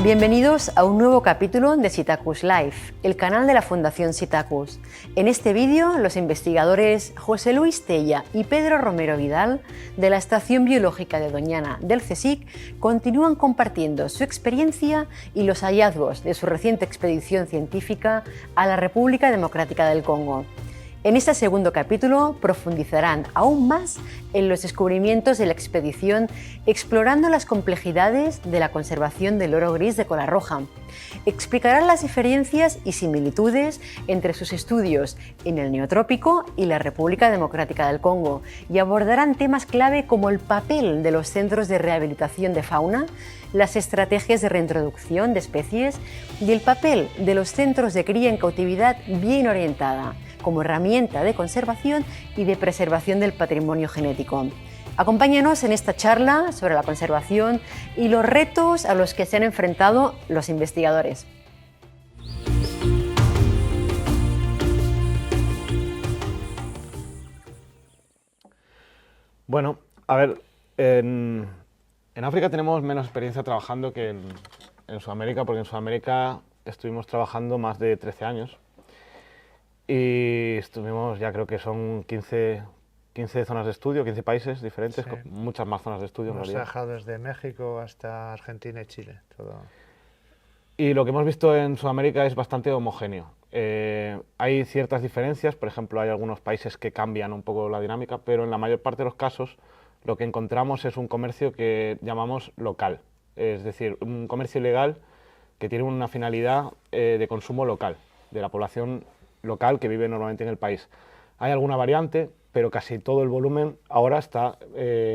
Bienvenidos a un nuevo capítulo de Citacus Life, el canal de la Fundación Citacus. En este vídeo, los investigadores José Luis Tella y Pedro Romero Vidal, de la Estación Biológica de Doñana del CSIC, continúan compartiendo su experiencia y los hallazgos de su reciente expedición científica a la República Democrática del Congo. En este segundo capítulo profundizarán aún más en los descubrimientos de la expedición, explorando las complejidades de la conservación del loro gris de cola roja. Explicarán las diferencias y similitudes entre sus estudios en el Neotrópico y la República Democrática del Congo y abordarán temas clave como el papel de los centros de rehabilitación de fauna, las estrategias de reintroducción de especies y el papel de los centros de cría en cautividad bien orientada, como herramienta de conservación y de preservación del patrimonio genético. Acompáñanos en esta charla sobre la conservación y los retos a los que se han enfrentado los investigadores. Bueno, a ver, en África tenemos menos experiencia trabajando que en Sudamérica, porque en Sudamérica estuvimos trabajando más de 13 años. Y estuvimos, ya creo que son 15 zonas de estudio, 15 países diferentes, Sí. con muchas más zonas de estudio. Hemos trabajado desde México hasta Argentina y Chile. Todo. Y lo que hemos visto en Sudamérica es bastante homogéneo. Hay ciertas diferencias, por ejemplo, hay algunos países que cambian un poco la dinámica, pero en la mayor parte de los casos lo que encontramos es un comercio que llamamos local, es decir, un comercio ilegal que tiene una finalidad de consumo local, de la población local que vive normalmente en el país. Hay alguna variante, pero casi todo el volumen ahora está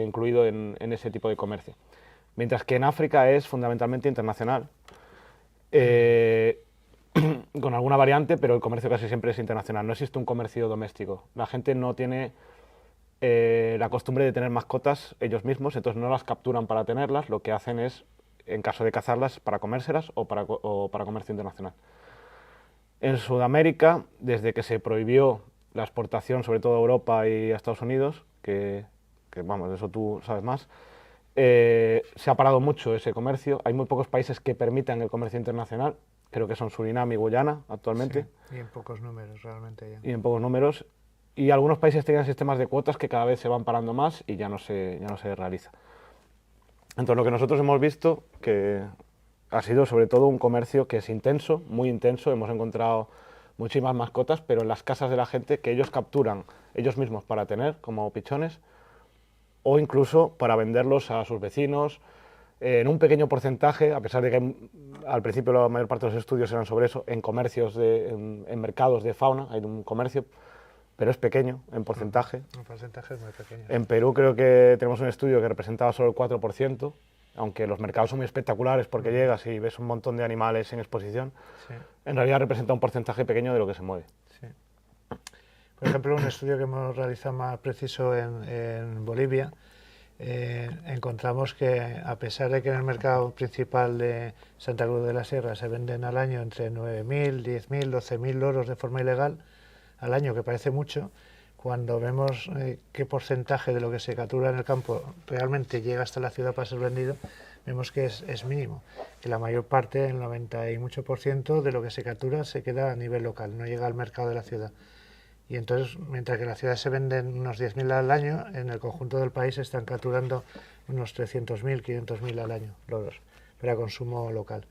incluido en ese tipo de comercio. Mientras que en África es fundamentalmente internacional, con alguna variante, pero el comercio casi siempre es internacional. No existe un comercio doméstico. La gente no tiene la costumbre de tener mascotas ellos mismos, entonces no las capturan para tenerlas, lo que hacen es, en caso de cazarlas, para comérselas o para comercio internacional. En Sudamérica, desde que se prohibió la exportación, sobre todo a Europa y a Estados Unidos, que vamos, de eso tú sabes más, se ha parado mucho ese comercio. Hay muy pocos países que permitan el comercio internacional, creo que son Surinam y Guyana actualmente. Sí, y en pocos números realmente ya. Y en pocos números. Y algunos países tienen sistemas de cuotas que cada vez se van parando más y ya no se realiza. Entonces, lo que nosotros hemos visto que ha sido sobre todo un comercio que es intenso, muy intenso. Hemos encontrado muchísimas mascotas, pero en las casas de la gente que ellos capturan ellos mismos para tener, como pichones, o incluso para venderlos a sus vecinos, en un pequeño porcentaje, a pesar de que al principio la mayor parte de los estudios eran sobre eso, en comercios, en mercados de fauna, hay un comercio, pero es pequeño en porcentaje. Un porcentaje muy pequeño. En Perú creo que tenemos un estudio que representaba solo el 4%, aunque los mercados son muy espectaculares porque llegas y ves un montón de animales en exposición, Sí. en realidad representa un porcentaje pequeño de lo que se mueve. Sí. Por ejemplo, un estudio que hemos realizado más preciso en Bolivia, encontramos que a pesar de que en el mercado principal de Santa Cruz de la Sierra se venden al año entre 9.000, 10.000, 12.000 loros de forma ilegal al año, que parece mucho, cuando vemos qué porcentaje de lo que se captura en el campo realmente llega hasta la ciudad para ser vendido, vemos que es mínimo, que la mayor parte, el 90 y mucho por ciento de lo que se captura se queda a nivel local, no llega al mercado de la ciudad. Y entonces, mientras que en la ciudad se venden unos 10.000 al año, en el conjunto del país se están capturando unos 300.000, 500.000 al año loros para consumo local.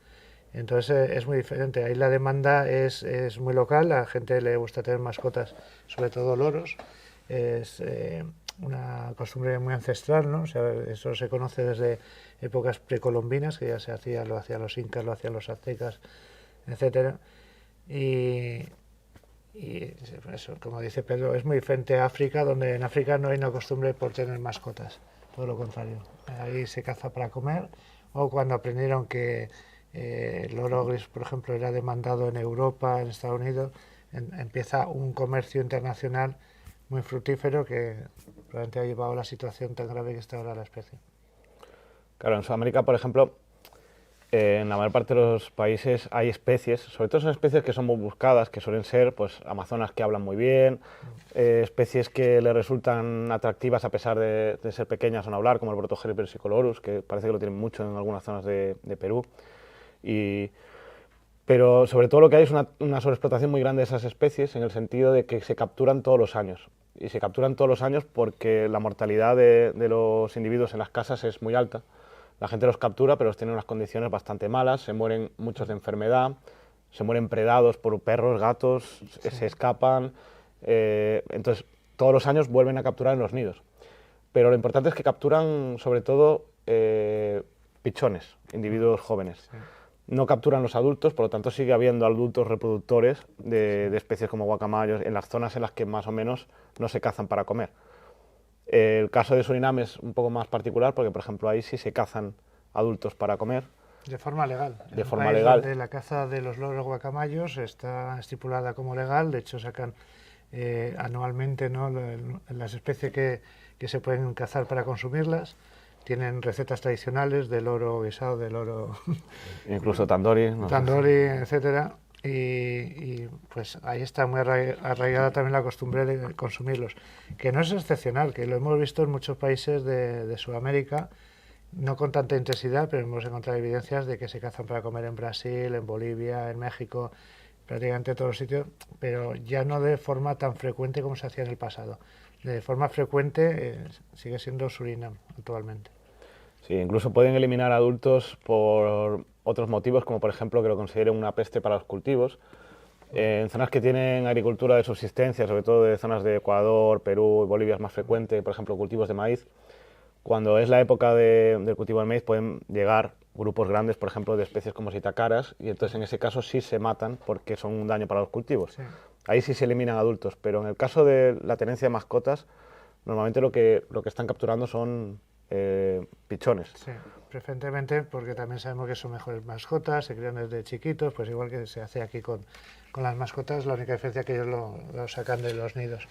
Entonces es muy diferente, ahí la demanda es muy local, a la gente le gusta tener mascotas, sobre todo loros, es una costumbre muy ancestral, ¿no? O sea, eso se conoce desde épocas precolombinas, que ya se hacía, lo hacían los incas, lo hacían los aztecas, etcétera. Y eso, como dice Pedro, es muy diferente a África, donde en África no hay una costumbre por tener mascotas, todo lo contrario. Ahí se caza para comer, o cuando aprendieron que el loro gris, por ejemplo, era demandado en Europa, en Estados Unidos, empieza un comercio internacional muy fructífero que probablemente ha llevado a la situación tan grave que está ahora la especie. Claro, en Sudamérica, por ejemplo, en la mayor parte de los países hay especies, sobre todo son especies que son muy buscadas, que suelen ser pues amazonas que hablan muy bien, especies que le resultan atractivas a pesar de ser pequeñas o no hablar, como el Protogeles versicolorus, que parece que lo tienen mucho en algunas zonas de Perú. Pero sobre todo lo que hay es una sobreexplotación muy grande de esas especies, en el sentido de que se capturan todos los años. Y se capturan todos los años porque la mortalidad de los individuos en las casas es muy alta. La gente los captura, pero los tiene en unas condiciones bastante malas, se mueren muchos de enfermedad, se mueren predados por perros, gatos, sí, se escapan. Entonces, todos los años vuelven a capturar en los nidos. Pero lo importante es que capturan, sobre todo, pichones, individuos jóvenes. Sí. No capturan los adultos, por lo tanto sigue habiendo adultos reproductores de especies como guacamayos en las zonas en las que más o menos no se cazan para comer. El caso de Surinam es un poco más particular porque, por ejemplo, ahí sí se cazan adultos para comer. De forma legal. De forma legal. Donde la caza de los loros guacamayos está estipulada como legal, de hecho sacan anualmente, ¿no?, las especies que se pueden cazar para consumirlas. Tienen recetas tradicionales de loro guisado, de loro... Incluso tandoori. No tandoori, etcétera. Y pues ahí está muy arraigada también la costumbre de consumirlos. Que no es excepcional, que lo hemos visto en muchos países de Sudamérica, no con tanta intensidad, pero hemos encontrado evidencias de que se cazan para comer en Brasil, en Bolivia, en México, prácticamente en todos los sitios, pero ya no de forma tan frecuente como se hacía en el pasado. De forma frecuente sigue siendo Surinam actualmente. Sí, incluso pueden eliminar adultos por otros motivos, como por ejemplo que lo consideren una peste para los cultivos. En zonas que tienen agricultura de subsistencia, sobre todo de zonas de Ecuador, Perú y Bolivia es más frecuente, por ejemplo cultivos de maíz. Cuando es la época del cultivo del maíz pueden llegar grupos grandes, por ejemplo, de especies como sitacaras, y entonces en ese caso sí se matan porque son un daño para los cultivos. Sí. Ahí sí se eliminan adultos, pero en el caso de la tenencia de mascotas, normalmente lo que están capturando son pichones. Sí, preferentemente porque también sabemos que son mejores mascotas, se crían desde chiquitos, pues igual que se hace aquí con las mascotas, la única diferencia es que ellos lo sacan de los nidos.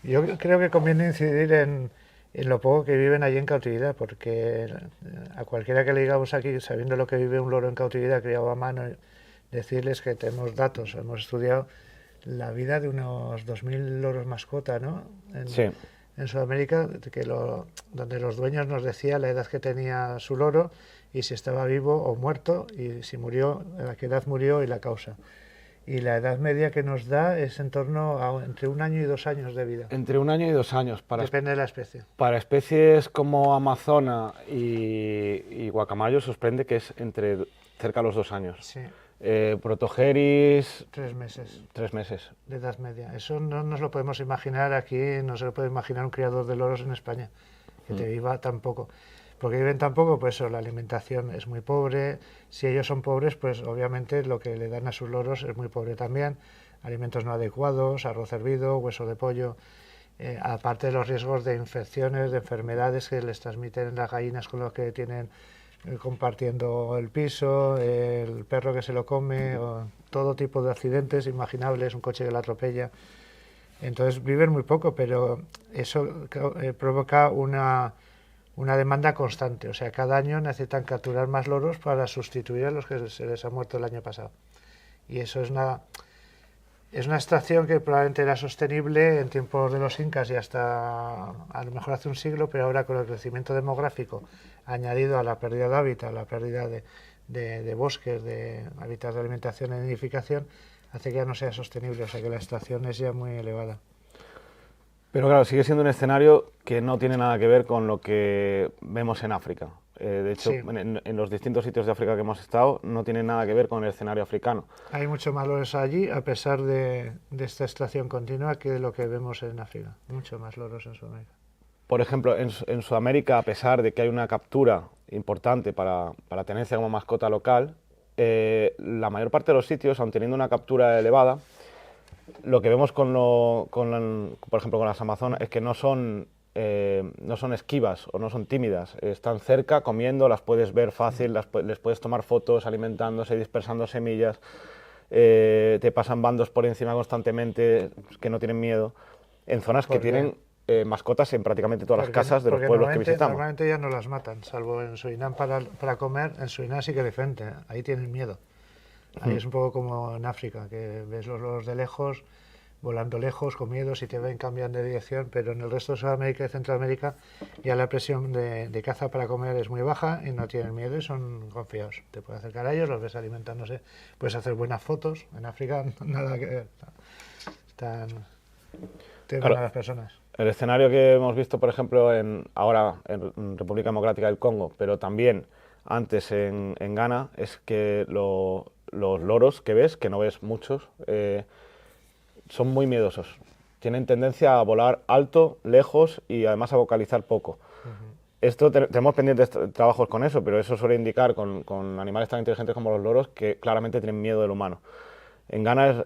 Yo creo que conviene incidir en lo poco que viven allí en cautividad, porque a cualquiera que le digamos aquí, sabiendo lo que vive un loro en cautividad criado a mano, decirles que tenemos datos, hemos estudiado la vida de unos 2.000 loros mascota, ¿no? Sí. En Sudamérica, donde los dueños nos decían la edad que tenía su loro y si estaba vivo o muerto y si murió, a qué edad murió y la causa. Y la edad media que nos da es en torno a entre 1 año y 2 años de vida. Entre 1 año y 2 años. Depende de la especie. Para especies como amazona y guacamayo sorprende que es cerca de los 2 años. Sí. Protogeris... 3 meses. 3 meses. De edad media. Eso no nos lo podemos imaginar aquí, no se lo puede imaginar un criador de loros en España, que te viva tan poco. Porque viven tan poco, pues eso, la alimentación es muy pobre. Si ellos son pobres, pues obviamente lo que le dan a sus loros es muy pobre también. Alimentos no adecuados, arroz hervido, hueso de pollo. Aparte de los riesgos de infecciones, de enfermedades que les transmiten las gallinas con los que tienen compartiendo el piso, el perro que se lo come, o todo tipo de accidentes imaginables, un coche que la atropella. Entonces viven muy poco, pero eso provoca una demanda constante. O sea, cada año necesitan capturar más loros para sustituir a los que se les ha muerto el año pasado. Y eso es una extracción que probablemente era sostenible en tiempos de los incas y hasta a lo mejor hace un siglo, pero ahora con el crecimiento demográfico añadido a la pérdida de hábitat, la pérdida de bosques, de hábitats de alimentación y nidificación, hace que ya no sea sostenible, o sea que la extracción es ya muy elevada. Pero claro, sigue siendo un escenario que no tiene nada que ver con lo que vemos en África. De hecho, sí. en los distintos sitios de África que hemos estado, no tiene nada que ver con el escenario africano. Hay mucho más loros allí, a pesar de esta extracción continua, que lo que vemos en África. Mucho más loros en Sudamérica. Por ejemplo, en Sudamérica, a pesar de que hay una captura importante para tenencia como mascota local, la mayor parte de los sitios, aun teniendo una captura elevada, lo que vemos por ejemplo, con las amazonas es que no son esquivas o no son tímidas, están cerca comiendo, las puedes ver fácil, les puedes tomar fotos alimentándose, dispersando semillas, te pasan bandos por encima constantemente que no tienen miedo, en zonas que tienen mascotas en prácticamente todas las casas de los pueblos que visitamos. Normalmente ya no las matan, salvo en Surinam para comer. En Surinam sí que de frente, ahí tienen miedo. Ahí es un poco como en África, que ves los loros de lejos, volando lejos, con miedo, si te ven cambian de dirección, pero en el resto de Sudamérica y Centroamérica ya la presión de caza para comer es muy baja y no tienen miedo y son confiados. Te puedes acercar a ellos, los ves alimentándose, puedes hacer buenas fotos. En África nada que ver. Temen Claro. a las personas. El escenario que hemos visto, por ejemplo, ahora en República Democrática del Congo, pero también antes en Ghana, es que los loros que ves, que no ves muchos, son muy miedosos. Tienen tendencia a volar alto, lejos y además a vocalizar poco. Esto tenemos pendientes trabajos con eso, pero eso suele indicar con animales tan inteligentes como los loros que claramente tienen miedo del humano. En Ghana,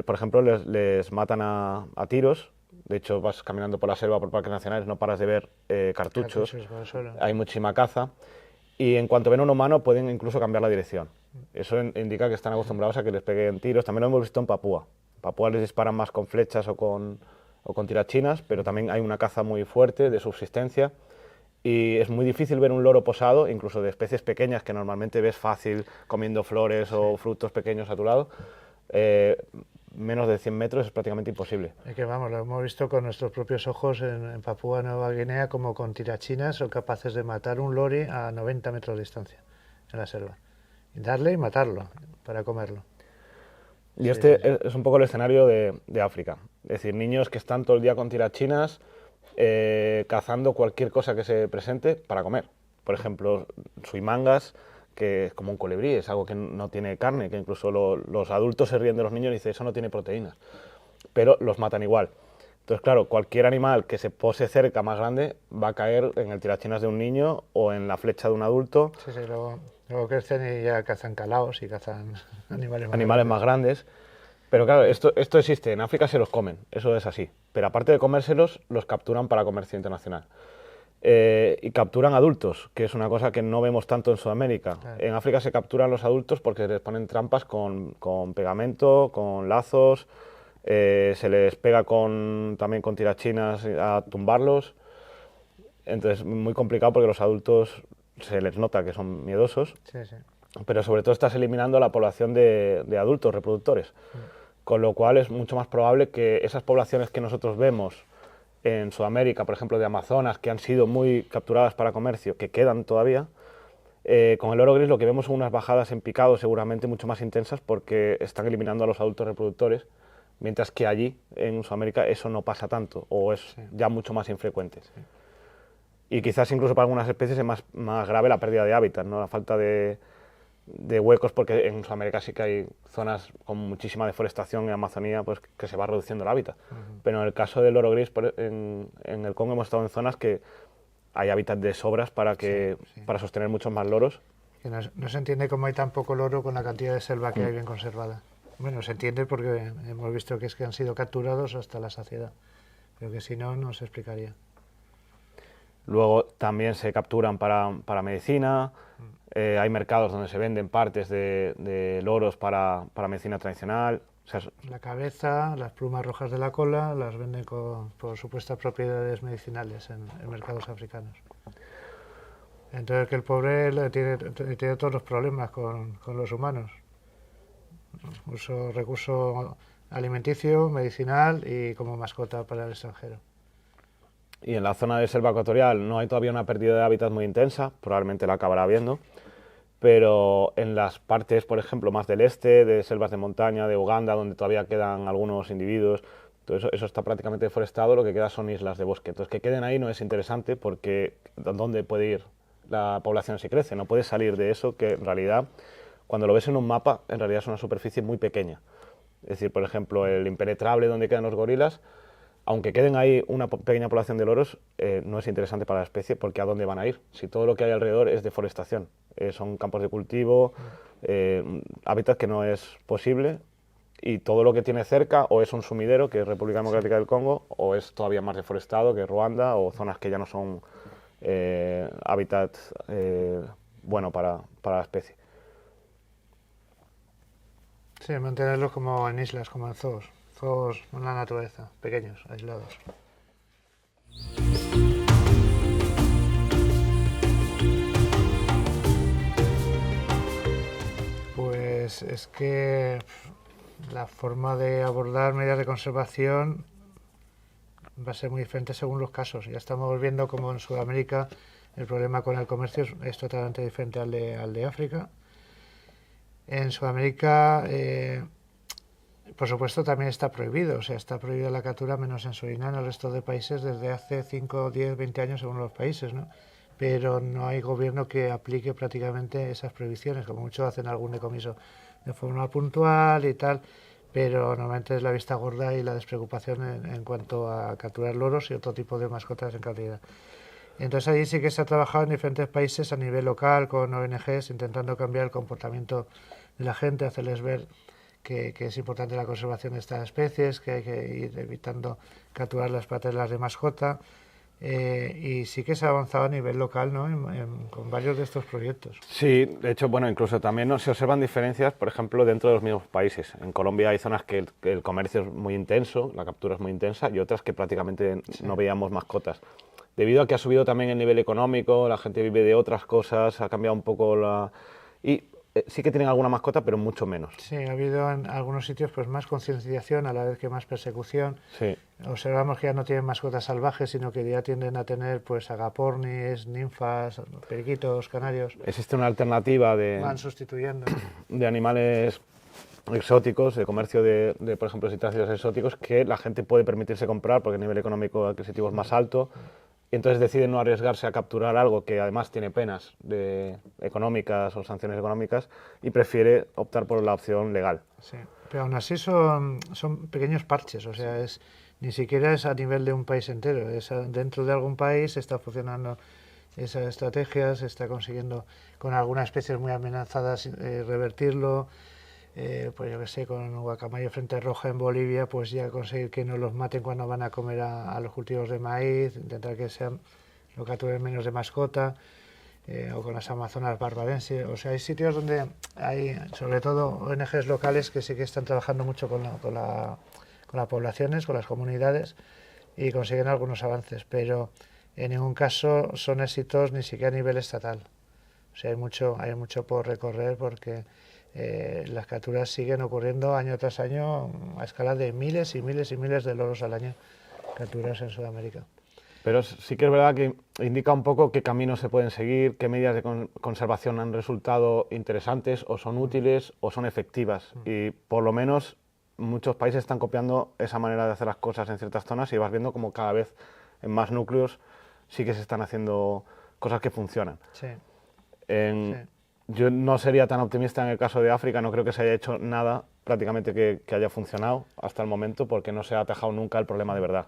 por ejemplo, les matan a tiros. De hecho, vas caminando por la selva, por parques nacionales, no paras de ver cartuchos. Por el suelo. Hay muchísima caza. Y en cuanto ven a un humano, pueden incluso cambiar la dirección. Eso indica que están acostumbrados a que les peguen tiros. También lo hemos visto en Papúa. En Papúa les disparan más con flechas o con tirachinas, pero también hay una caza muy fuerte de subsistencia. Y es muy difícil ver un loro posado, incluso de especies pequeñas que normalmente ves fácil comiendo flores o frutos pequeños a tu lado. Menos de 100 metros es prácticamente imposible. Es que vamos, lo hemos visto con nuestros propios ojos en Papúa Nueva Guinea, como con tirachinas son capaces de matar un lori a 90 metros de distancia en la selva. Y darle y matarlo para comerlo. Y este es un poco el escenario de África. Es decir, niños que están todo el día con tirachinas, cazando cualquier cosa que se presente para comer. Por ejemplo, suimangas, que es como un colibrí, es algo que no tiene carne, que incluso los adultos se ríen de los niños y dicen, eso no tiene proteínas, pero los matan igual. Entonces, claro, cualquier animal que se pose cerca más grande va a caer en el tirachinas de un niño o en la flecha de un adulto. Sí, luego crecen y ya cazan calaos y cazan animales más grandes. Pero claro, esto existe, en África se los comen, eso es así. Pero aparte de comérselos, los capturan para comercio internacional. Y capturan adultos, que es una cosa que no vemos tanto en Sudamérica. Claro. En África se capturan los adultos porque les ponen trampas con pegamento, con lazos, se les pega también con tirachinas a tumbarlos. Entonces, muy complicado porque los adultos se les nota que son miedosos. Sí, sí. Pero sobre todo estás eliminando la población de adultos reproductores. Con lo cual es mucho más probable que esas poblaciones que nosotros vemos en Sudamérica, por ejemplo, de Amazonas, que han sido muy capturadas para comercio, que quedan todavía, con el loro gris lo que vemos son unas bajadas en picado seguramente mucho más intensas porque están eliminando a los adultos reproductores, mientras que allí, en Sudamérica, eso no pasa tanto, o es ya mucho más infrecuente. Sí. Y quizás incluso para algunas especies es más grave la pérdida de hábitat, ¿no? La falta de huecos, porque en Sudamérica sí que hay zonas con muchísima deforestación, en Amazonía pues que se va reduciendo el hábitat. Pero en el caso del loro gris, en el Congo hemos estado en zonas que hay hábitat de sobras para sostener muchos más loros. Que no se entiende cómo hay tan poco loro con la cantidad de selva que hay bien conservada. Bueno, se entiende porque hemos visto que han sido capturados hasta la saciedad, pero que si no, no se explicaría. Luego también se capturan para medicina. Hay mercados donde se venden partes de loros para medicina tradicional. O sea, la cabeza, las plumas rojas de la cola, las venden por supuestas propiedades medicinales en mercados africanos. Entonces que el pobre tiene todos los problemas con los humanos. Recurso alimenticio, medicinal y como mascota para el extranjero. Y en la zona de selva ecuatorial no hay todavía una pérdida de hábitat muy intensa, probablemente la acabará habiendo, pero en las partes, por ejemplo, más del este, de selvas de montaña, de Uganda, donde todavía quedan algunos individuos, todo eso está prácticamente deforestado, lo que queda son islas de bosque. Entonces, que queden ahí no es interesante porque ¿dónde puede ir la población si crece? No puede salir de eso, que en realidad, cuando lo ves en un mapa, en realidad es una superficie muy pequeña. Es decir, por ejemplo, el impenetrable donde quedan los gorilas, aunque queden ahí una pequeña población de loros, no es interesante para la especie porque ¿a dónde van a ir? Si todo lo que hay alrededor es deforestación, son campos de cultivo, hábitat que no es posible, y todo lo que tiene cerca o es un sumidero, que es República Democrática del Congo, o es todavía más deforestado, que es Ruanda, o zonas que ya no son hábitat bueno para la especie. Sí, mantenerlos como en islas, como en zoos en la naturaleza, pequeños, aislados. Pues es que la forma de abordar medidas de conservación va a ser muy diferente según los casos. Ya estamos viendo como en Sudamérica el problema con el comercio es totalmente diferente al de África. En Sudamérica, por supuesto, también está prohibido, o sea, está prohibida la captura menos en Surinam, en el resto de países desde hace 5, 10, 20 años según los países, ¿no? Pero no hay gobierno que aplique prácticamente esas prohibiciones, como muchos hacen algún decomiso de forma puntual y tal, pero normalmente es la vista gorda y la despreocupación en cuanto a capturar loros y otro tipo de mascotas en cantidad. Entonces allí sí que se ha trabajado en diferentes países a nivel local con ONGs intentando cambiar el comportamiento de la gente, hacerles ver que es importante la conservación de estas especies, que hay que ir evitando capturarlas para tenerlas de mascota. Y sí que se ha avanzado a nivel local, ¿no? Con varios de estos proyectos. Sí, de hecho, bueno, incluso también se observan diferencias, por ejemplo, dentro de los mismos países. En Colombia hay zonas que el comercio es muy intenso, la captura es muy intensa, y otras que prácticamente no veíamos mascotas. Debido a que ha subido también el nivel económico, la gente vive de otras cosas, ha cambiado un poco la... Y sí que tienen alguna mascota, pero mucho menos. Sí, ha habido en algunos sitios pues más concienciación a la vez que más persecución. Sí. Observamos que ya no tienen mascotas salvajes, sino que ya tienden a tener pues agapornis, ninfas, periquitos, canarios. Existe una alternativa Van sustituyendo. de animales exóticos, de comercio de por ejemplo, citáceos exóticos, que la gente puede permitirse comprar porque el nivel económico adquisitivo es más alto. Y entonces deciden no arriesgarse a capturar algo que además tiene penas económicas o sanciones económicas y prefiere optar por la opción legal. Sí, pero aún así son pequeños parches, o sea, ni siquiera es a nivel de un país entero, dentro de algún país está funcionando esas estrategias, se está consiguiendo con algunas especies muy amenazadas revertirlo. Pues yo que sé, con guacamayo frente roja en Bolivia, pues ya conseguir que no los maten cuando van a comer a los cultivos de maíz, intentar que sean lo capturen menos de mascota, o con las amazonas barbadenses. O sea, hay sitios donde hay, sobre todo, ONGs locales que sí que están trabajando mucho con las poblaciones, con las comunidades, y consiguen algunos avances, pero en ningún caso son éxitos ni siquiera a nivel estatal. O sea, hay mucho por recorrer porque las capturas siguen ocurriendo año tras año a escala de miles y miles y miles de loros al año capturados en Sudamérica. Pero sí que es verdad que indica un poco qué caminos se pueden seguir, qué medidas de conservación han resultado interesantes o son útiles o son efectivas. Y por lo menos muchos países están copiando esa manera de hacer las cosas en ciertas zonas y vas viendo como cada vez en más núcleos sí que se están haciendo cosas que funcionan. Sí. Yo no sería tan optimista en el caso de África, no creo que se haya hecho nada prácticamente que haya funcionado hasta el momento porque no se ha atajado nunca el problema de verdad.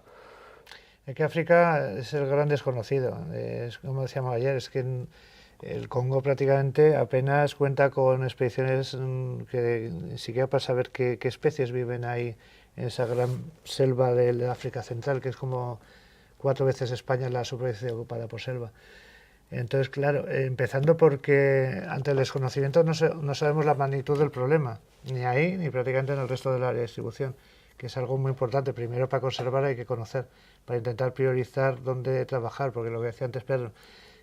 Es que África es el gran desconocido, es como decíamos ayer, es que el Congo prácticamente apenas cuenta con expediciones que ni siquiera para saber qué especies viven ahí en esa gran selva de África Central, que es como 4 veces España la superficie ocupada por selva. Entonces, claro, empezando porque ante el desconocimiento no sabemos la magnitud del problema, ni ahí ni prácticamente en el resto del área de distribución, que es algo muy importante. Primero, para conservar hay que conocer, para intentar priorizar dónde trabajar, porque lo que decía antes Pedro,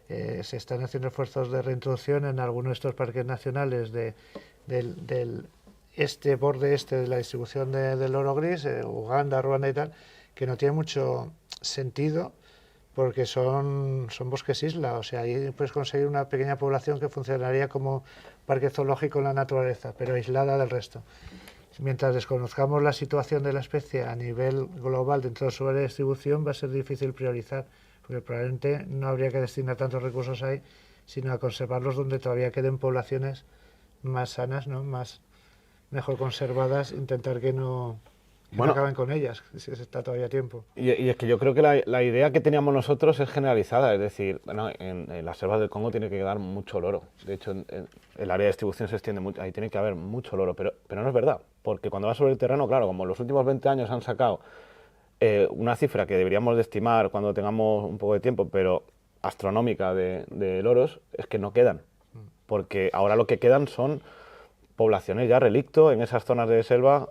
se están haciendo esfuerzos de reintroducción en algunos de estos parques nacionales del borde este de la distribución del loro gris, Uganda, Ruanda y tal, que no tiene mucho sentido, porque son bosques isla, o sea, ahí puedes conseguir una pequeña población que funcionaría como parque zoológico en la naturaleza, pero aislada del resto. Mientras desconozcamos la situación de la especie a nivel global dentro de su área de distribución, va a ser difícil priorizar, porque probablemente no habría que destinar tantos recursos ahí, sino a conservarlos donde todavía queden poblaciones más sanas, ¿no? Mejor conservadas, intentar que no acaben con ellas, si está todavía a tiempo. Y es que yo creo que la idea que teníamos nosotros es generalizada, es decir, bueno, en las selvas del Congo tiene que quedar mucho loro. De hecho, en el área de distribución se extiende mucho, ahí tiene que haber mucho loro, pero no es verdad, porque cuando vas sobre el terreno, claro, como en los últimos 20 años han sacado una cifra que deberíamos de estimar cuando tengamos un poco de tiempo, pero astronómica de loros, es que no quedan, porque ahora lo que quedan son poblaciones ya relicto en esas zonas de selva,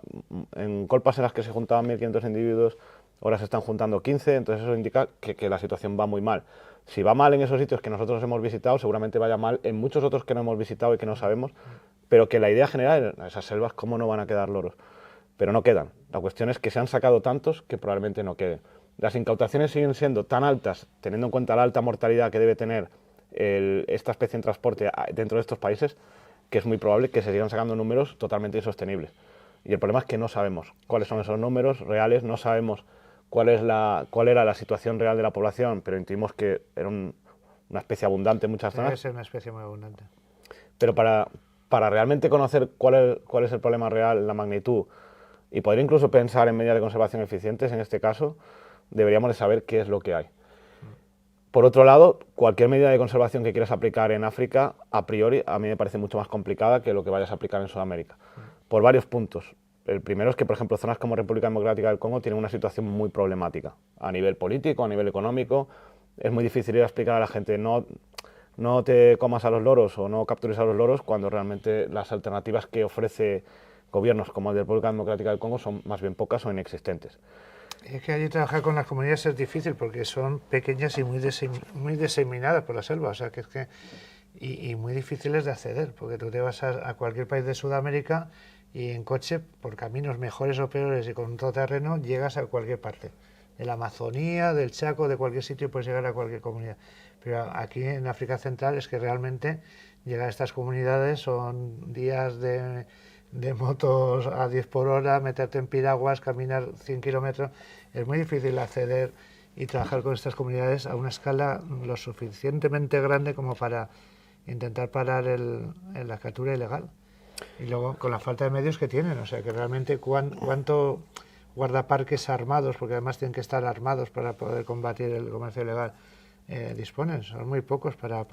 en colpas en las que se juntaban 1.500 individuos, ahora se están juntando 15, entonces eso indica que la situación va muy mal. Si va mal en esos sitios que nosotros hemos visitado, seguramente vaya mal en muchos otros que no hemos visitado y que no sabemos, pero que la idea general, en esas selvas, ¿cómo no van a quedar loros? pero no quedan. La cuestión es que se han sacado tantos que probablemente no queden. Las incautaciones siguen siendo tan altas, teniendo en cuenta la alta mortalidad que debe tener esta especie en transporte dentro de estos países, que es muy probable que se sigan sacando números totalmente insostenibles. Y el problema es que no sabemos cuáles son esos números reales, no sabemos cuál era la situación real de la población, pero intuimos que era una especie abundante en muchas zonas. Debe ser una especie muy abundante. Pero para realmente conocer cuál es el problema real, la magnitud, y poder incluso pensar en medidas de conservación eficientes, en este caso, deberíamos de saber qué es lo que hay. Por otro lado, cualquier medida de conservación que quieras aplicar en África, a priori, a mí me parece mucho más complicada que lo que vayas a aplicar en Sudamérica, por varios puntos. El primero es que, por ejemplo, zonas como República Democrática del Congo tienen una situación muy problemática, a nivel político, a nivel económico. Es muy difícil ir a explicar a la gente, no te comas a los loros o no captures a los loros, cuando realmente las alternativas que ofrece gobiernos como el de República Democrática del Congo son más bien pocas o inexistentes. Es que allí trabajar con las comunidades es difícil porque son pequeñas y muy diseminadas por la selva, o sea y muy difíciles de acceder, porque tú te vas a cualquier país de Sudamérica y en coche, por caminos mejores o peores y con todo terreno, llegas a cualquier parte. De la Amazonía, del Chaco, de cualquier sitio puedes llegar a cualquier comunidad. Pero aquí en África Central es que realmente llegar a estas comunidades son días de motos a 10 por hora, meterte en piraguas, caminar 100 kilómetros. Es muy difícil acceder y trabajar con estas comunidades a una escala lo suficientemente grande como para intentar parar la captura ilegal. Y luego con la falta de medios que tienen, o sea que realmente cuánto guardaparques armados, porque además tienen que estar armados para poder combatir el comercio ilegal, disponen. Son muy pocos para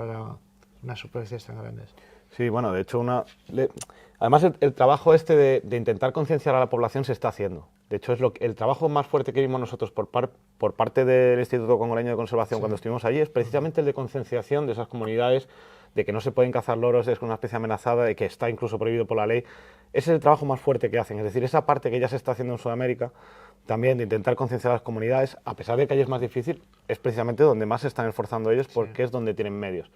unas superficies tan grandes. Sí, bueno, de hecho, además el trabajo este de intentar concienciar a la población se está haciendo. De hecho, el trabajo más fuerte que vimos nosotros por parte del Instituto Congoleño de Conservación cuando estuvimos allí es precisamente el de concienciación de esas comunidades, de que no se pueden cazar loros, es una especie amenazada, de que está incluso prohibido por la ley. Ese es el trabajo más fuerte que hacen, es decir, esa parte que ya se está haciendo en Sudamérica, también de intentar concienciar a las comunidades, a pesar de que allí es más difícil, es precisamente donde más se están esforzando ellos porque es donde tienen medios.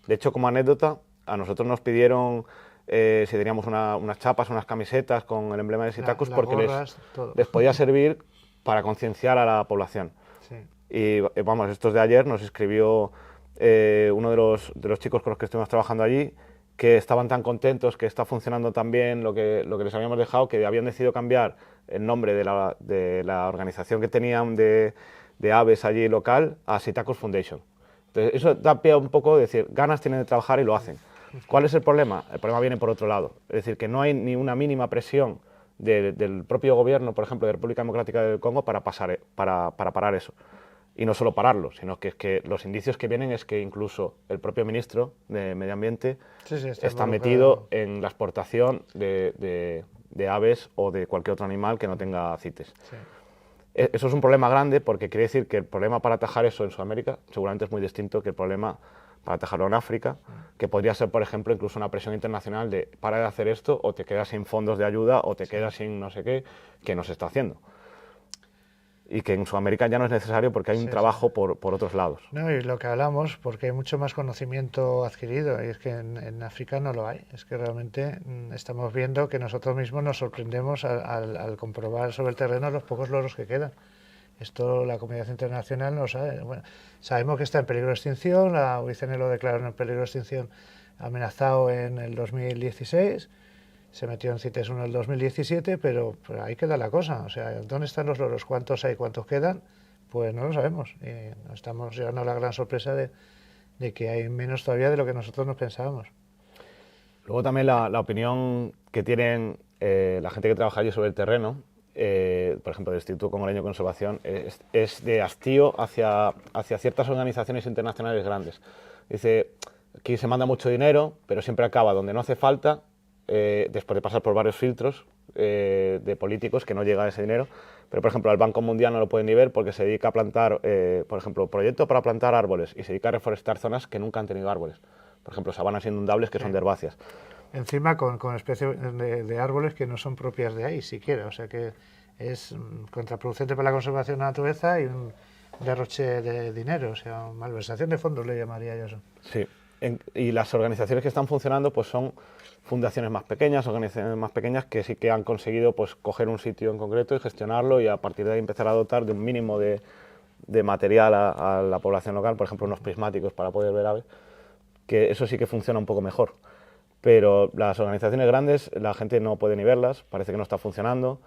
De hecho, como anécdota, a nosotros nos pidieron si teníamos unas chapas, unas camisetas con el emblema de Sitacus, porque gorras, les podía servir para concienciar a la población. Sí. Y vamos, estos de ayer nos escribió uno de los chicos con los que estuvimos trabajando allí, que estaban tan contentos, que está funcionando tan bien lo que les habíamos dejado, que habían decidido cambiar el nombre de la organización que tenían de aves allí local a Sitacus Foundation. Entonces, eso da pie a un poco de decir, ganas tienen de trabajar y lo hacen. ¿Cuál es el problema? El problema viene por otro lado. Es decir, que no hay ni una mínima presión del propio gobierno, por ejemplo, de República Democrática del Congo, para parar eso. Y no solo pararlo, sino que es que los indicios que vienen es que incluso el propio ministro de Medio Ambiente está metido en la exportación de aves o de cualquier otro animal que no tenga CITES. Sí. Eso es un problema grande porque quiere decir que el problema para atajar eso en Sudamérica seguramente es muy distinto que el problema para atajarlo en África, que podría ser, por ejemplo, incluso una presión internacional de para de hacer esto o te quedas sin fondos de ayuda o te quedas sin no sé qué, que no se está haciendo. Y que en Sudamérica ya no es necesario porque hay un trabajo por otros lados. No, y lo que hablamos, porque hay mucho más conocimiento adquirido, y es que en África no lo hay. Es que realmente estamos viendo que nosotros mismos nos sorprendemos al comprobar sobre el terreno los pocos loros que quedan. Esto la comunidad internacional no sabe. Bueno, sabemos que está en peligro de extinción, la UICN lo declaró en peligro de extinción amenazado en el 2016, se metió en CITES 1 en el 2017, pero ahí queda la cosa. O sea, ¿dónde están los loros? ¿Cuántos hay? ¿Cuántos quedan? Pues no lo sabemos. Y nos estamos llevando a la gran sorpresa de que hay menos todavía de lo que nosotros nos pensábamos. Luego también la opinión que tienen la gente que trabaja allí sobre el terreno, por ejemplo, del Instituto Congoleño de Conservación, es de hastío hacia ciertas organizaciones internacionales grandes. Dice, aquí se manda mucho dinero, pero siempre acaba donde no hace falta, después de pasar por varios filtros de políticos que no llega a ese dinero. Pero, por ejemplo, al Banco Mundial no lo pueden ni ver porque se dedica a plantar, por ejemplo, proyecto para plantar árboles y se dedica a reforestar zonas que nunca han tenido árboles. Por ejemplo, sabanas inundables que son de herbáceas. Encima con especies de árboles que no son propias de ahí siquiera, o sea que es contraproducente para la conservación de la naturaleza y un derroche de dinero, o sea, malversación de fondos le llamaría yo eso. Sí, y las organizaciones que están funcionando pues son fundaciones más pequeñas, organizaciones más pequeñas que sí que han conseguido pues coger un sitio en concreto y gestionarlo y a partir de ahí empezar a dotar de un mínimo de material a la población local, por ejemplo unos prismáticos para poder ver aves, que eso sí que funciona un poco mejor. Pero las organizaciones grandes la gente no puede ni verlas, parece que no está funcionando,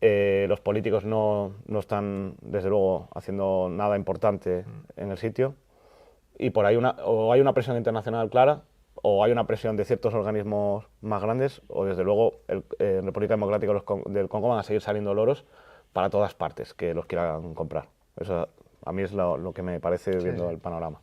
los políticos no están desde luego haciendo nada importante en el sitio y por ahí o hay una presión internacional clara o hay una presión de ciertos organismos más grandes, o desde luego en República Democrática del Congo van a seguir saliendo loros para todas partes que los quieran comprar. Eso a mí es lo que me parece viendo el panorama.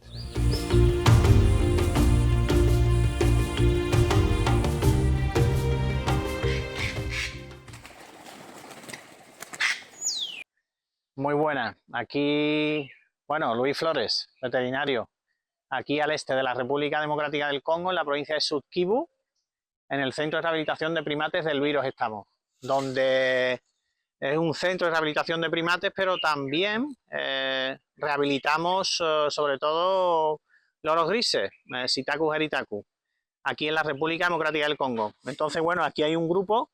Muy buena. Aquí, bueno, Luis Flores, veterinario, aquí al este de la República Democrática del Congo, en la provincia de Sud Kivu, en el Centro de Rehabilitación de Primates del Luiros estamos, donde es un centro de rehabilitación de primates, pero también rehabilitamos sobre todo loros grises, Psittacus erytacus, aquí en la República Democrática del Congo. Entonces, bueno, aquí hay un grupo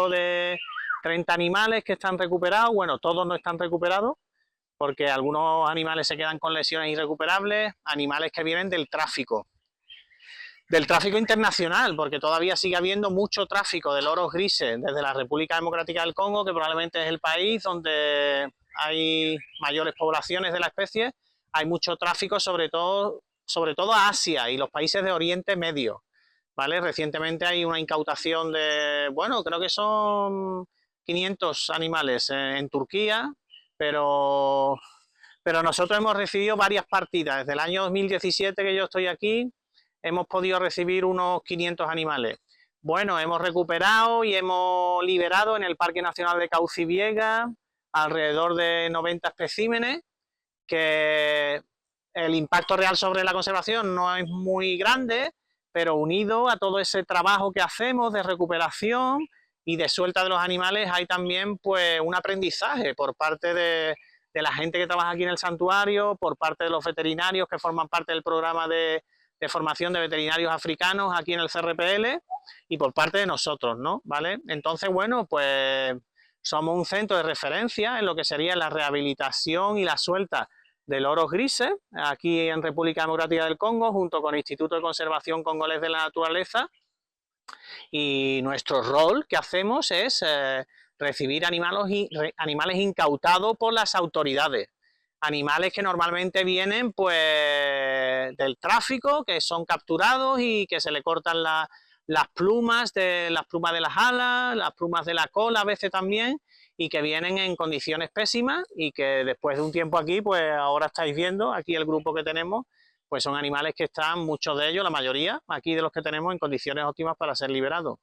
de 30 animales que están recuperados. Bueno, todos no están recuperados, porque algunos animales se quedan con lesiones irrecuperables, animales que vienen del tráfico internacional, porque todavía sigue habiendo mucho tráfico de loros grises desde la República Democrática del Congo, que probablemente es el país donde hay mayores poblaciones de la especie. Hay mucho tráfico, sobre todo a Asia y los países de Oriente Medio, ¿vale? Recientemente hay una incautación de, bueno, creo que son 500 animales en Turquía, pero nosotros hemos recibido varias partidas. Desde el año 2017 que yo estoy aquí, hemos podido recibir unos 500 animales. Bueno, hemos recuperado y hemos liberado en el Parque Nacional de Cauci-Biega alrededor de 90 especímenes, que el impacto real sobre la conservación no es muy grande, pero unido a todo ese trabajo que hacemos de recuperación y de suelta de los animales, hay también pues un aprendizaje por parte de la gente que trabaja aquí en el santuario, por parte de los veterinarios que forman parte del programa de formación de veterinarios africanos aquí en el CRPL y por parte de nosotros, ¿no? ¿Vale? Entonces, bueno, pues somos un centro de referencia en lo que sería la rehabilitación y la suelta de loros grises aquí en República Democrática del Congo, junto con el Instituto de Conservación Congolés de la Naturaleza. Y nuestro rol que hacemos es recibir animales incautados por las autoridades. Animales que normalmente vienen pues del tráfico, que son capturados y que se le cortan las plumas de las alas, las plumas de la cola a veces también, y que vienen en condiciones pésimas y que después de un tiempo aquí, pues ahora estáis viendo aquí el grupo que tenemos, pues son animales que están, muchos de ellos, la mayoría aquí de los que tenemos, en condiciones óptimas para ser liberados.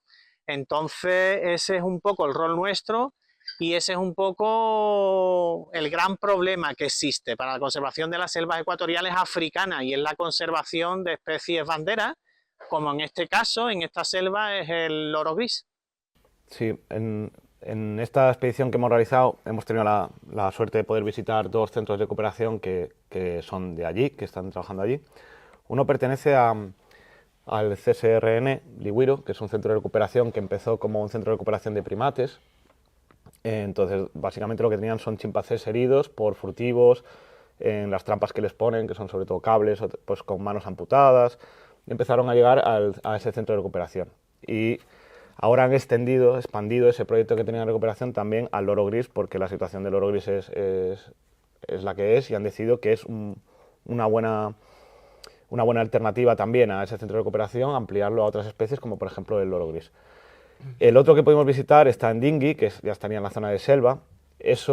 Entonces ese es un poco el rol nuestro. Y ese es un poco el gran problema que existe para la conservación de las selvas ecuatoriales africanas, y es la conservación de especies banderas, como en este caso, en esta selva, es el loro gris. Sí, en esta expedición que hemos realizado hemos tenido la suerte de poder visitar dos centros de recuperación que son de allí, que están trabajando allí. Uno pertenece al CSRN Liwiro, que es un centro de recuperación que empezó como un centro de recuperación de primates. Entonces, básicamente lo que tenían son chimpancés heridos por furtivos, en las trampas que les ponen, que son sobre todo cables, pues con manos amputadas, y empezaron a llegar a ese centro de recuperación. Y ahora han expandido ese proyecto que tenían de recuperación también al loro gris, porque la situación del loro gris es la que es, y han decidido que es una buena alternativa también a ese centro de recuperación, ampliarlo a otras especies, como por ejemplo el loro gris. El otro que pudimos visitar está en Dingui, que ya estaría en la zona de selva. Ese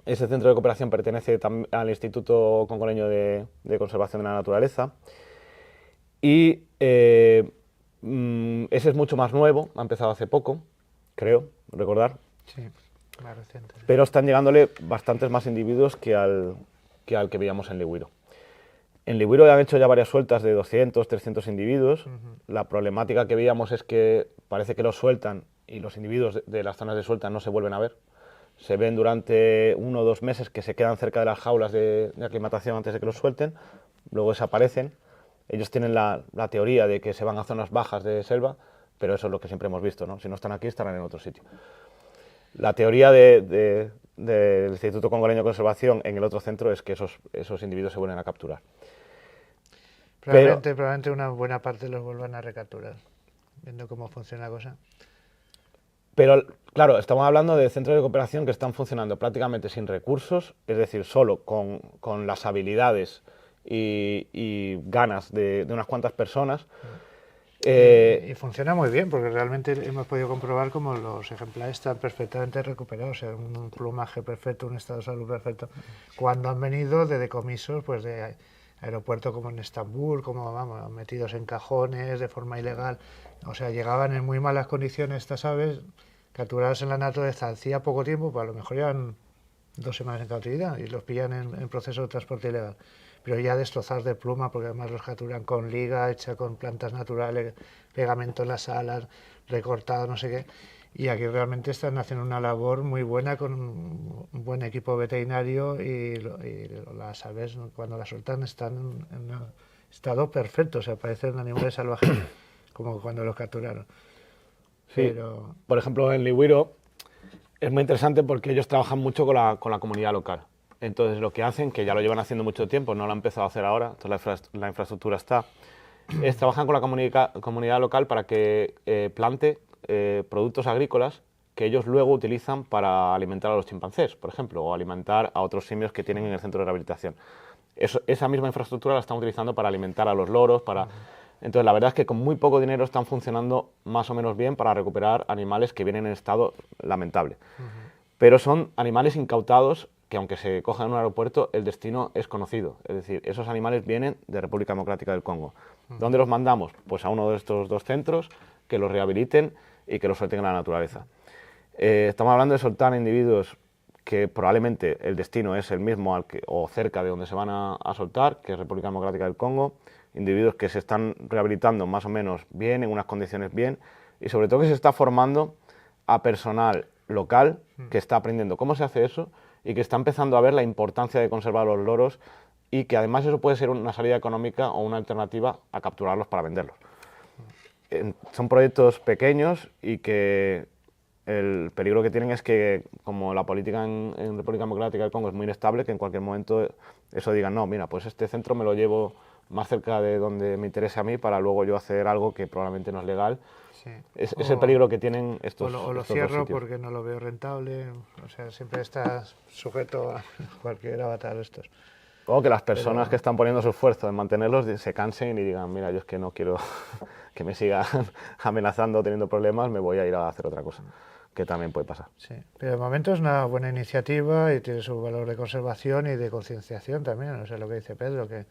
centro de recuperación pertenece al Instituto Congoleño de Conservación de la Naturaleza. Y ese es mucho más nuevo, ha empezado hace poco, creo, recordar. Sí, más reciente. Pero están llegándole bastantes más individuos que al que veíamos en Liwiro. En Liwiro han hecho ya varias sueltas de 200, 300 individuos. La problemática que veíamos es que parece que los sueltan y los individuos de las zonas de suelta no se vuelven a ver. Se ven durante 1 o 2 meses que se quedan cerca de las jaulas de aclimatación antes de que los suelten, luego desaparecen Ellos tienen la teoría de que se van a zonas bajas de selva, pero eso es lo que siempre hemos visto, ¿no? Si no están aquí, estarán en otro sitio. La teoría del Instituto Congoleño de Conservación en el otro centro es que esos individuos se vuelven a capturar. Probablemente una buena parte los vuelvan a recapturar, viendo cómo funciona la cosa. Pero, claro, estamos hablando de centros de cooperación que están funcionando prácticamente sin recursos, es decir, solo con las habilidades y ganas de unas cuantas personas. Y funciona muy bien, porque realmente hemos podido comprobar cómo los ejemplares están perfectamente recuperados, o sea, un plumaje perfecto, un estado de salud perfecto, cuando han venido de decomisos pues de aeropuertos como en Estambul, como vamos, metidos en cajones de forma ilegal, o sea, llegaban en muy malas condiciones estas aves, capturadas en la naturaleza hacía poco tiempo, pues a lo mejor llevan 2 semanas en cautividad y los pillan en proceso de transporte ilegal. Pero ya destrozados de pluma, porque además los capturan con liga hecha con plantas naturales, pegamento en las alas, recortado, no sé qué. Y aquí realmente están haciendo una labor muy buena con un buen equipo veterinario y las aves, cuando las sueltan, están en un estado perfecto, o sea, parecen animales salvajes, como cuando los capturaron. Sí, Pero... por ejemplo, en Lihue es muy interesante porque ellos trabajan mucho con la comunidad local. Entonces, lo que hacen, que ya lo llevan haciendo mucho tiempo, no lo han empezado a hacer ahora, toda la infraestructura está, es trabajan con la comunidad local para que plante productos agrícolas que ellos luego utilizan para alimentar a los chimpancés, por ejemplo, o alimentar a otros simios que tienen en el centro de rehabilitación. Esa misma infraestructura la están utilizando para alimentar a los loros, Entonces, la verdad es que con muy poco dinero están funcionando más o menos bien para recuperar animales que vienen en estado lamentable. Pero son animales incautados que, aunque se cojan en un aeropuerto, el destino es conocido. Es decir, esos animales vienen de República Democrática del Congo. ¿Dónde los mandamos? Pues a uno de estos 2 centros que los rehabiliten y que los suelten en la naturaleza. Estamos hablando de soltar individuos que probablemente el destino es el mismo o cerca de donde se van a soltar, que es República Democrática del Congo, individuos que se están rehabilitando más o menos bien, en unas condiciones bien, y sobre todo que se está formando a personal local que está aprendiendo cómo se hace eso y que está empezando a ver la importancia de conservar los loros y que además eso puede ser una salida económica o una alternativa a capturarlos para venderlos. Son proyectos pequeños y que el peligro que tienen es que, como la política en República Democrática del Congo es muy inestable, que en cualquier momento eso digan, no, mira, pues este centro me lo llevo más cerca de donde me interese a mí para luego yo hacer algo que probablemente no es legal. Sí. Es el peligro que tienen estos O lo estos cierro sitios. porque no lo veo rentable, o sea, siempre estás sujeto a cualquier avatar de estos. O que las personas que están poniendo su esfuerzo en mantenerlos se cansen y digan, mira, yo es que no quiero que me sigan amenazando o teniendo problemas, me voy a ir a hacer otra cosa, que también puede pasar. Sí, pero de momento es una buena iniciativa y tiene su valor de conservación y de concienciación también, o sea, lo que dice Pedro, que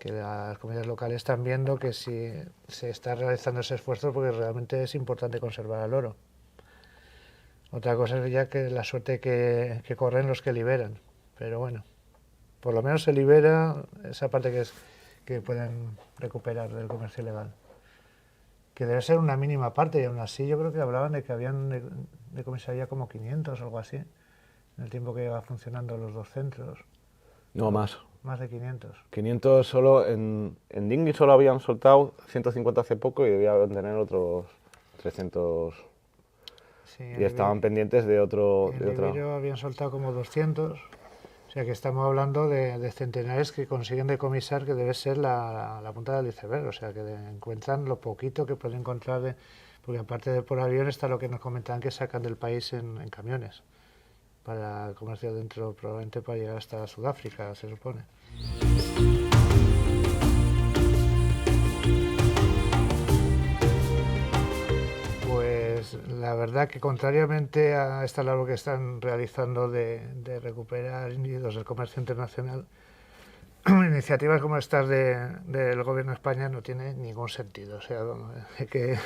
las comunidades locales están viendo que si se está realizando ese esfuerzo porque realmente es importante conservar al loro. Otra cosa es ya que la suerte que corren los que liberan, pero bueno, por lo menos se libera esa parte que pueden recuperar del comercio ilegal, que debe ser una mínima parte, y aún así yo creo que hablaban de que habían decomisaría como 500 o algo así, en el tiempo que lleva funcionando los 2 centros. No, más. Más de 500. 500 solo, en Dingui solo habían soltado 150 hace poco y debían tener otros 300. Sí, y estaban pendientes de otro. En Liberio habían soltado como 200, o sea que estamos hablando de centenares que consiguen decomisar, que debe ser la punta del iceberg, o sea que encuentran lo poquito que pueden encontrar, porque aparte de por avión está lo que nos comentaban que sacan del país en camiones, para comercio dentro, probablemente para llegar hasta Sudáfrica, se supone. Pues la verdad que contrariamente a esta labor que están realizando de recuperar individuos del comercio internacional, iniciativas como estas del gobierno de España no tiene ningún sentido. O sea, que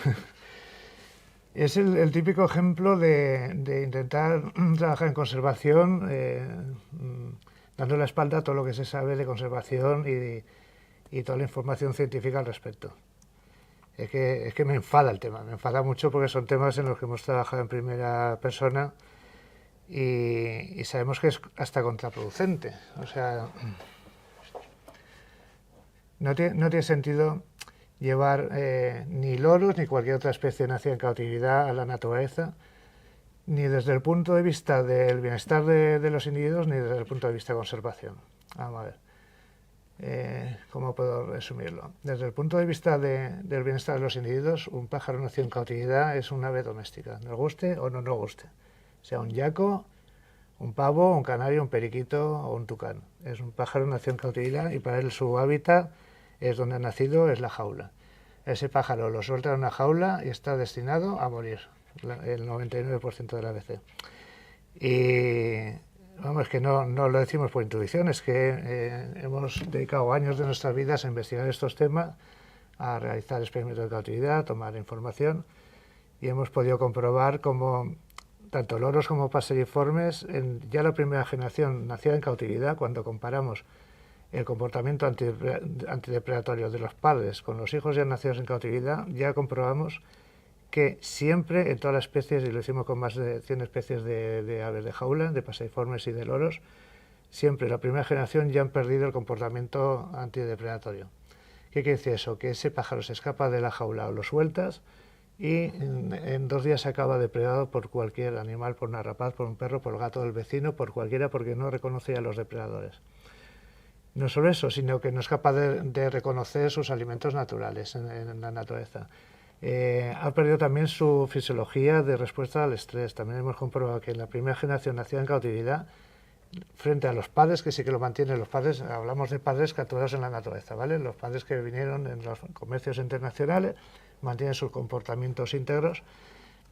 es el típico ejemplo de intentar trabajar en conservación, dando la espalda a todo lo que se sabe de conservación y toda la información científica al respecto. Es que me enfada el tema, me enfada mucho porque son temas en los que hemos trabajado en primera persona y sabemos que es hasta contraproducente. O sea, no tiene sentido llevar ni loros ni cualquier otra especie nacida en cautividad a la naturaleza, ni desde el punto de vista del bienestar de los individuos, ni desde el punto de vista de conservación. Vamos a ver, ¿cómo puedo resumirlo? Desde el punto de vista del bienestar de los individuos, un pájaro nacido en cautividad es un ave doméstica, nos guste o no nos guste, sea un yaco, un pavo, un canario, un periquito o un tucán. Es un pájaro nacido en cautividad y para él su hábitat es donde ha nacido, es la jaula. Ese pájaro lo suelta en una jaula y está destinado a morir, el 99% de las veces. Y vamos, es que no lo decimos por intuición, es que hemos dedicado años de nuestras vidas a investigar estos temas, a realizar experimentos de cautividad, a tomar información, y hemos podido comprobar cómo tanto loros como paseriformes, ya la primera generación nacida en cautividad, cuando comparamos el comportamiento antidepredatorio de los padres con los hijos ya nacidos en cautividad, ya comprobamos que siempre en todas las especies, y lo hicimos con más de 100 especies de aves de jaula, de paseriformes y de loros, siempre la primera generación ya han perdido el comportamiento antidepredatorio. ¿Qué quiere decir eso? Que ese pájaro se escapa de la jaula o lo sueltas y en 2 días se acaba depredado por cualquier animal, por una rapaz, por un perro, por el gato del vecino, por cualquiera, porque no reconoce a los depredadores. No solo eso, sino que no es capaz de reconocer sus alimentos naturales en la naturaleza. Ha perdido también su fisiología de respuesta al estrés. También hemos comprobado que en la primera generación nacida en cautividad, frente a los padres, que sí que lo mantienen los padres, hablamos de padres capturados en la naturaleza, ¿vale? Los padres que vinieron en los comercios internacionales mantienen sus comportamientos íntegros,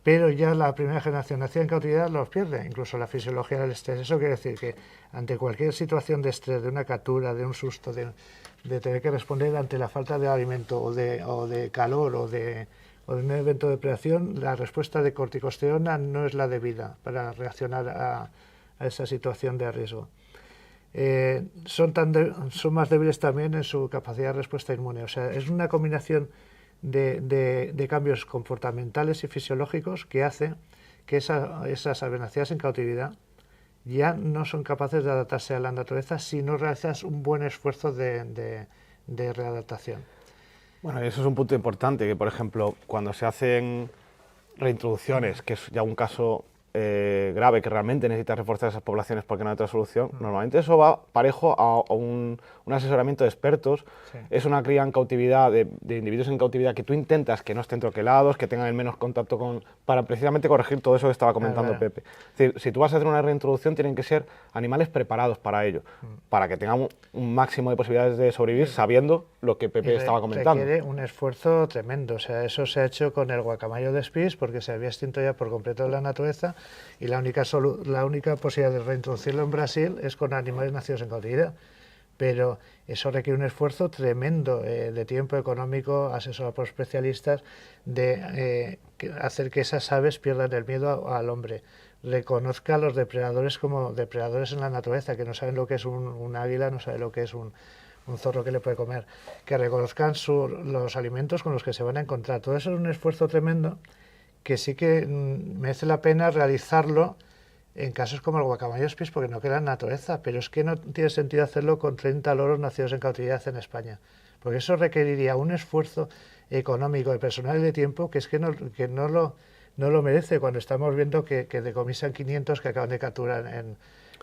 pero ya la primera generación nacida en cautividad los pierde, incluso la fisiología del estrés. Eso quiere decir que ante cualquier situación de estrés, de una captura, de un susto, de tener que responder ante la falta de alimento o de calor o de un evento de depredación, la respuesta de corticosteroína no es la debida para reaccionar a esa situación de riesgo. Son más débiles también en su capacidad de respuesta inmune. O sea, es una combinación de cambios comportamentales y fisiológicos que hace que esas aves nacidas en cautividad ya no son capaces de adaptarse a la naturaleza si no realizas un buen esfuerzo de readaptación. Bueno, eso es un punto importante, que por ejemplo, cuando se hacen reintroducciones, que es ya un caso grave, que realmente necesita reforzar esas poblaciones porque no hay otra solución, normalmente eso va parejo a un asesoramiento de expertos. Sí. Es una cría en cautividad, de individuos en cautividad que tú intentas que no estén troquelados, que tengan el menos contacto para precisamente corregir todo eso que estaba comentando Pepe. Es decir, si tú vas a hacer una reintroducción, tienen que ser animales preparados para ello, para que tengan un máximo de posibilidades de sobrevivir sabiendo lo que Pepe estaba comentando. Requiere un esfuerzo tremendo. O sea, eso se ha hecho con el guacamayo de Spies porque se había extinto ya por completo en la naturaleza, y la única posibilidad de reintroducirlo en Brasil es con animales nacidos en cautividad. Pero eso requiere un esfuerzo tremendo de tiempo económico, asesorado por especialistas, de hacer que esas aves pierdan el miedo al hombre. Reconozca a los depredadores como depredadores en la naturaleza, que no saben lo que es un águila, no saben lo que es un zorro que le puede comer. Que reconozcan los alimentos con los que se van a encontrar. Todo eso es un esfuerzo tremendo que sí que merece la pena realizarlo en casos como el guacamayo Spies porque no queda en naturaleza, pero es que no tiene sentido hacerlo con 30 loros nacidos en cautividad en España, porque eso requeriría un esfuerzo económico, de personal y de tiempo que es que no lo merece cuando estamos viendo que decomisan 500 que acaban de capturar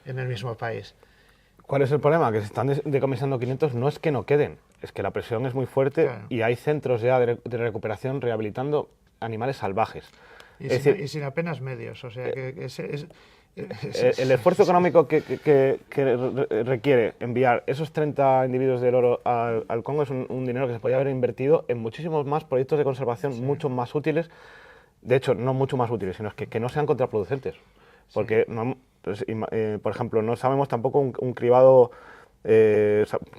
en el mismo país. ¿Cuál es el problema? Que se están decomisando 500, no es que no queden, es que la presión es muy fuerte, claro. Y hay centros ya de recuperación rehabilitando animales salvajes. Y sin apenas medios, o sea que el esfuerzo económico que requiere enviar esos 30 individuos de loro al Congo es un dinero que se podría haber invertido en muchísimos más proyectos de conservación, sí. Mucho más útiles, de hecho no mucho más útiles, sino que no sean contraproducentes, porque sí. No, pues, por ejemplo no sabemos tampoco un cribado.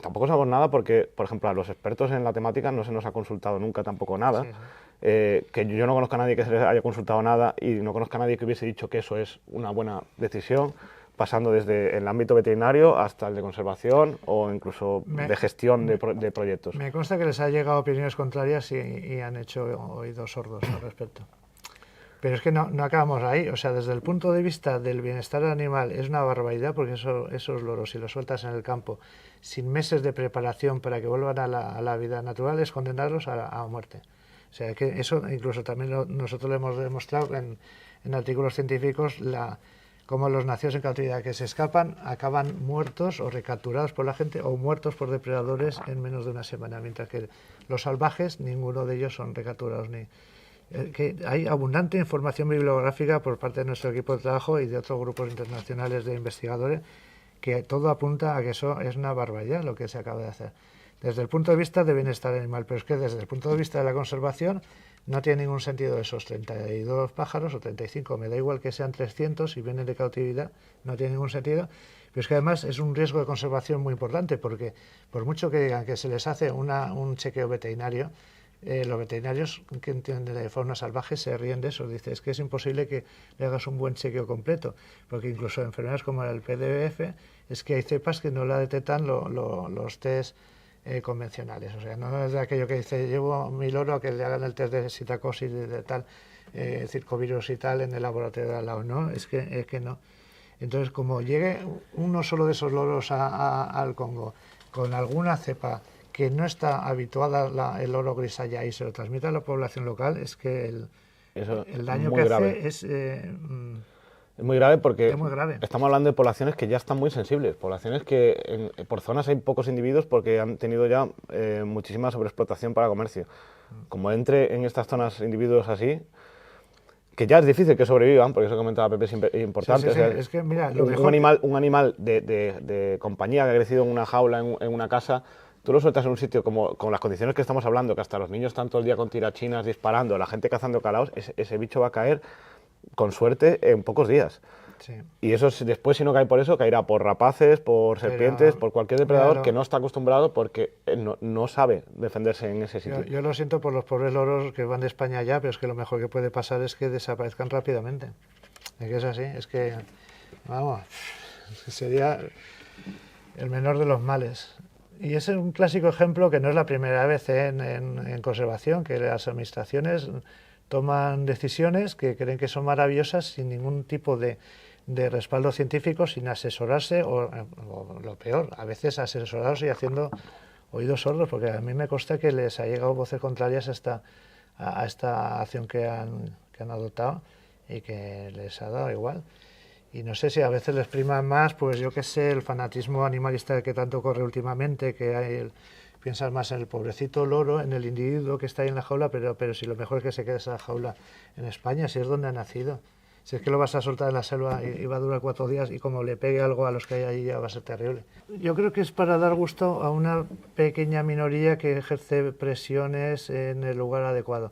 Tampoco sabemos nada porque, por ejemplo, a los expertos en la temática no se nos ha consultado nunca tampoco nada. Sí, sí. Que yo no conozco a nadie que se les haya consultado nada y no conozco a nadie que hubiese dicho que eso es una buena decisión, pasando desde el ámbito veterinario hasta el de conservación o incluso de gestión de proyectos. Me consta que les ha llegado opiniones contrarias y han hecho oídos sordos al respecto. Pero es que no acabamos ahí. O sea, desde el punto de vista del bienestar animal es una barbaridad, porque esos loros, si los sueltas en el campo sin meses de preparación para que vuelvan a la vida natural, es condenarlos a muerte. O sea, que eso incluso también nosotros lo hemos demostrado en artículos científicos, cómo los nacidos en cautividad que se escapan acaban muertos o recapturados por la gente o muertos por depredadores en menos de una semana, mientras que los salvajes, ninguno de ellos son recapturados ni... que hay abundante información bibliográfica por parte de nuestro equipo de trabajo y de otros grupos internacionales de investigadores que todo apunta a que eso es una barbaridad lo que se acaba de hacer desde el punto de vista de bienestar animal, pero es que desde el punto de vista de la conservación no tiene ningún sentido esos 32 pájaros o 35, me da igual que sean 300 y vienen de cautividad, no tiene ningún sentido, pero es que además es un riesgo de conservación muy importante, porque por mucho que digan que se les hace un chequeo veterinario, los veterinarios que entienden de fauna salvaje se ríen de eso. Dice, es que es imposible que le hagas un buen chequeo completo, porque incluso enfermedades como el PDBF, es que hay cepas que no la detectan los test convencionales. O sea, no es de aquello que dice, llevo mi loro a que le hagan el test de citocosis de tal circovirus y tal en el laboratorio de al lado. No, es que no. Entonces, como llegue uno solo de esos loros al Congo con alguna cepa que no está habituada el loro gris allá y se lo transmite a la población local, es que el daño que hace es muy grave, porque es muy grave. Estamos hablando de poblaciones que ya están muy sensibles, poblaciones que por zonas hay pocos individuos porque han tenido ya muchísima sobreexplotación para comercio. Como entre en estas zonas individuos así, que ya es difícil que sobrevivan, porque eso que comentaba Pepe es importante. Sí, sí, sí. O sea, es que, mira, un animal de compañía que ha crecido en una jaula, en una casa, tú lo sueltas en un sitio como con las condiciones que estamos hablando, que hasta los niños están todo el día con tirachinas disparando, la gente cazando calaos, ese bicho va a caer, con suerte, en pocos días. Sí. Y eso después, si no cae por eso, caerá por rapaces, por serpientes, por cualquier depredador que no está acostumbrado porque no sabe defenderse en ese sitio. Yo lo siento por los pobres loros que van de España allá, pero es que lo mejor que puede pasar es que desaparezcan rápidamente. Es que es así, es que, vamos, sería el menor de los males. Y ese es un clásico ejemplo que no es la primera vez en conservación, que las administraciones toman decisiones que creen que son maravillosas sin ningún tipo de respaldo científico, sin asesorarse o lo peor, a veces asesorados y haciendo oídos sordos, porque a mí me consta que les ha llegado voces contrarias a esta acción que han adoptado y que les ha dado igual. Y no sé si a veces les prima más, pues yo qué sé, el fanatismo animalista que tanto corre últimamente, que hay piensas más en el pobrecito loro, en el individuo que está ahí en la jaula, pero si lo mejor es que se quede esa jaula en España, si es donde ha nacido. Si es que lo vas a soltar en la selva y va a durar 4 días y como le pegue algo a los que hay allí ya va a ser terrible. Yo creo que es para dar gusto a una pequeña minoría que ejerce presiones en el lugar adecuado,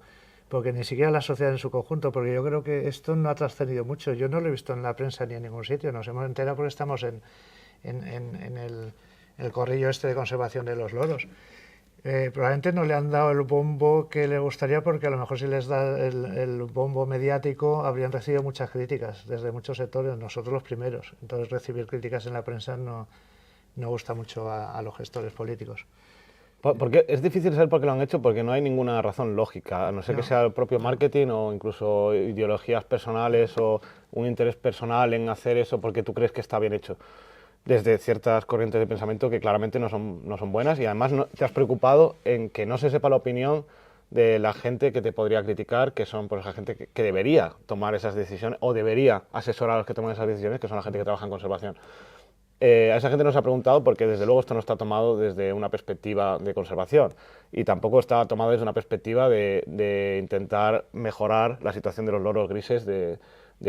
porque ni siquiera la sociedad en su conjunto, porque yo creo que esto no ha trascendido mucho. Yo no lo he visto en la prensa ni en ningún sitio, nos hemos enterado porque estamos en el corrillo este de conservación de los loros. Probablemente no le han dado el bombo que le gustaría, porque a lo mejor si les da el bombo mediático habrían recibido muchas críticas desde muchos sectores, nosotros los primeros. Entonces recibir críticas en la prensa no gusta mucho a los gestores políticos. Porque es difícil saber por qué lo han hecho, porque no hay ninguna razón lógica, a no ser que sea el propio marketing o incluso ideologías personales o un interés personal en hacer eso porque tú crees que está bien hecho. Desde ciertas corrientes de pensamiento que claramente no son buenas, y además te has preocupado en que no se sepa la opinión de la gente que te podría criticar, que son pues, esa gente que debería tomar esas decisiones o debería asesorar a los que toman esas decisiones, que son la gente que trabaja en conservación. A esa gente no se ha preguntado porque desde luego esto no está tomado desde una perspectiva de conservación y tampoco está tomado desde una perspectiva de intentar mejorar la situación de los loros grises de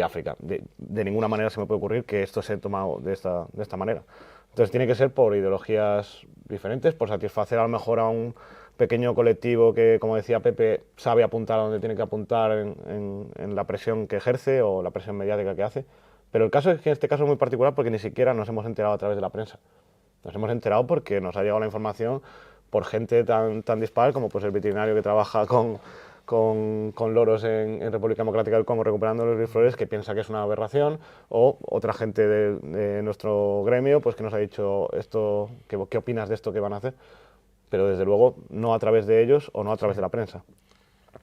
África. De ninguna manera se me puede ocurrir que esto se ha tomado de esta manera. Entonces tiene que ser por ideologías diferentes, por satisfacer a lo mejor a un pequeño colectivo que, como decía Pepe, sabe apuntar a donde tiene que apuntar en la presión que ejerce o la presión mediática que hace. Pero el caso es que en este caso es muy particular porque ni siquiera nos hemos enterado a través de la prensa. Nos hemos enterado porque nos ha llegado la información por gente tan dispar como pues, el veterinario que trabaja con loros en República Democrática del Congo recuperando los griflores, que piensa que es una aberración, o otra gente de nuestro gremio pues, que nos ha dicho esto, ¿qué opinas de esto que van a hacer? Pero desde luego no a través de ellos o no a través de la prensa.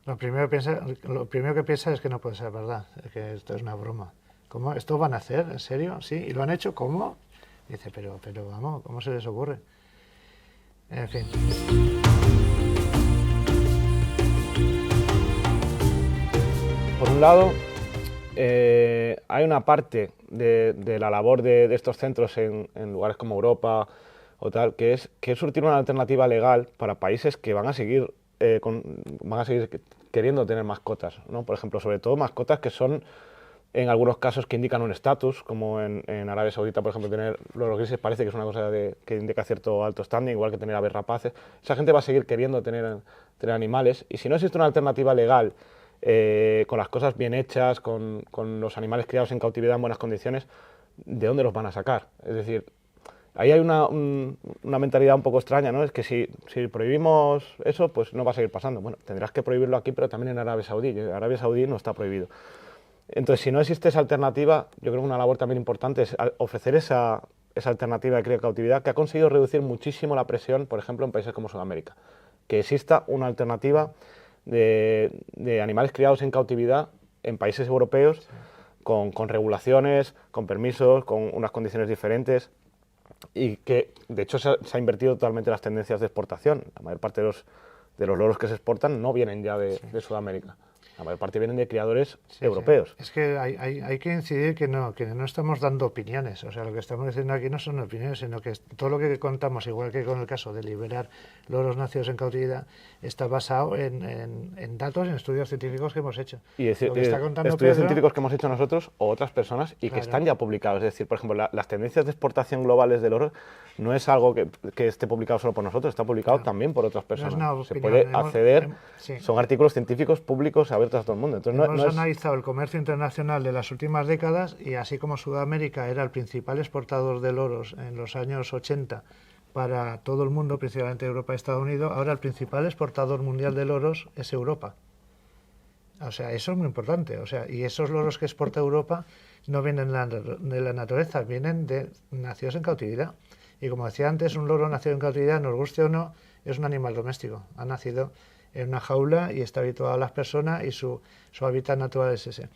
Lo primero que piensa es que no puede ser verdad, que esto es una broma. ¿Cómo? ¿Esto van a hacer? ¿En serio? ¿Sí? ¿Y lo han hecho? ¿Cómo? Dice, pero vamos, ¿cómo se les ocurre? En fin. Por un lado, hay una parte de la labor de estos centros en lugares como Europa o tal, que es surtir una alternativa legal para países que van a seguir queriendo tener mascotas, ¿no? Por ejemplo, sobre todo mascotas que son, en algunos casos, que indican un estatus, como en Arabia Saudita, por ejemplo, tener loros grises parece que es una cosa que indica cierto alto standing, igual que tener aves rapaces. Esa gente va a seguir queriendo tener animales, y si no existe una alternativa legal con las cosas bien hechas, con los animales criados en cautividad en buenas condiciones, ¿de dónde los van a sacar? Es decir, ahí hay una mentalidad un poco extraña, ¿no? Es que si prohibimos eso, pues no va a seguir pasando. Bueno, tendrás que prohibirlo aquí, pero también en Arabia Saudí. En Arabia Saudí no está prohibido. Entonces, si no existe esa alternativa, yo creo que una labor también importante es ofrecer esa alternativa de cría y cautividad, que ha conseguido reducir muchísimo la presión, por ejemplo, en países como Sudamérica. Que exista una alternativa de animales criados en cautividad en países europeos, sí, con regulaciones, con permisos, con unas condiciones diferentes, y que de hecho se ha invertido totalmente las tendencias de exportación. La mayor parte de los loros que se exportan no vienen ya de Sudamérica. La mayor parte vienen de criadores europeos. Sí. Es que hay que incidir que no estamos dando opiniones. O sea, lo que estamos diciendo aquí no son opiniones, sino que todo lo que contamos, igual que con el caso de liberar loros nacidos en cautividad, está basado en datos, en estudios científicos que hemos hecho. Y estudios científicos que hemos hecho nosotros o otras personas y que están ya publicados. Es decir, por ejemplo, las tendencias de exportación globales del oro no es algo que esté publicado solo por nosotros, está publicado también por otras personas. No es se puede acceder, son artículos científicos públicos abiertos a todo el mundo. Entonces, hemos analizado el comercio internacional de las últimas décadas, y así como Sudamérica era el principal exportador de loros en los años 80 para todo el mundo, principalmente Europa y Estados Unidos, ahora el principal exportador mundial de loros es Europa. O sea, eso es muy importante. O sea, y esos loros que exporta Europa no vienen de la naturaleza, vienen de nacidos en cautividad. Y como decía antes, un loro nacido en cautividad, nos guste o no, es un animal doméstico. Ha nacido en una jaula y está habituado a las personas, y su hábitat natural es ese.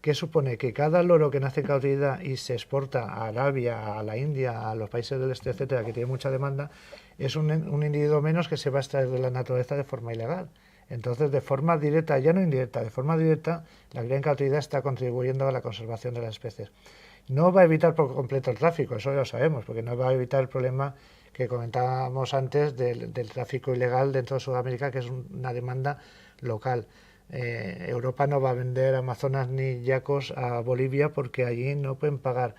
¿Qué supone? Que cada loro que nace en cautividad y se exporta a Arabia, a la India, a los países del este, etcétera, que tiene mucha demanda, es un individuo menos que se va a extraer de la naturaleza de forma ilegal. Entonces, de forma directa, ya no indirecta, de forma directa, la cría en cautividad está contribuyendo a la conservación de las especies. No va a evitar por completo el tráfico, eso ya lo sabemos, porque no va a evitar el problema que comentábamos antes del tráfico ilegal dentro de Sudamérica, que es una demanda local. Europa no va a vender amazonas ni yacos a Bolivia, porque allí no pueden pagar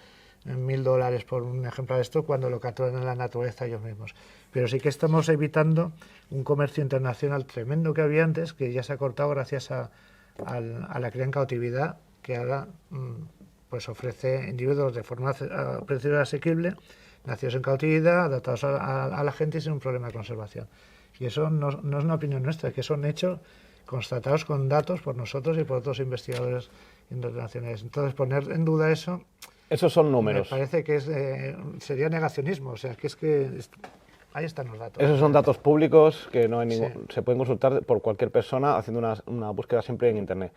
$1000 por un ejemplar de esto cuando lo capturan en la naturaleza ellos mismos. Pero sí que estamos evitando un comercio internacional tremendo que había antes, que ya se ha cortado gracias a la cría en cautividad, que ahora pues ofrece individuos de forma a precio asequible, nacidos en cautividad, adaptados a la gente y sin un problema de conservación. Y eso no es una opinión nuestra, es que son hechos constatados con datos por nosotros y por otros investigadores internacionales. Entonces, poner en duda eso... Esos son números. Me parece que sería negacionismo, o sea, ahí están los datos. Esos son datos públicos que no hay se pueden consultar por cualquier persona haciendo una búsqueda siempre en Internet.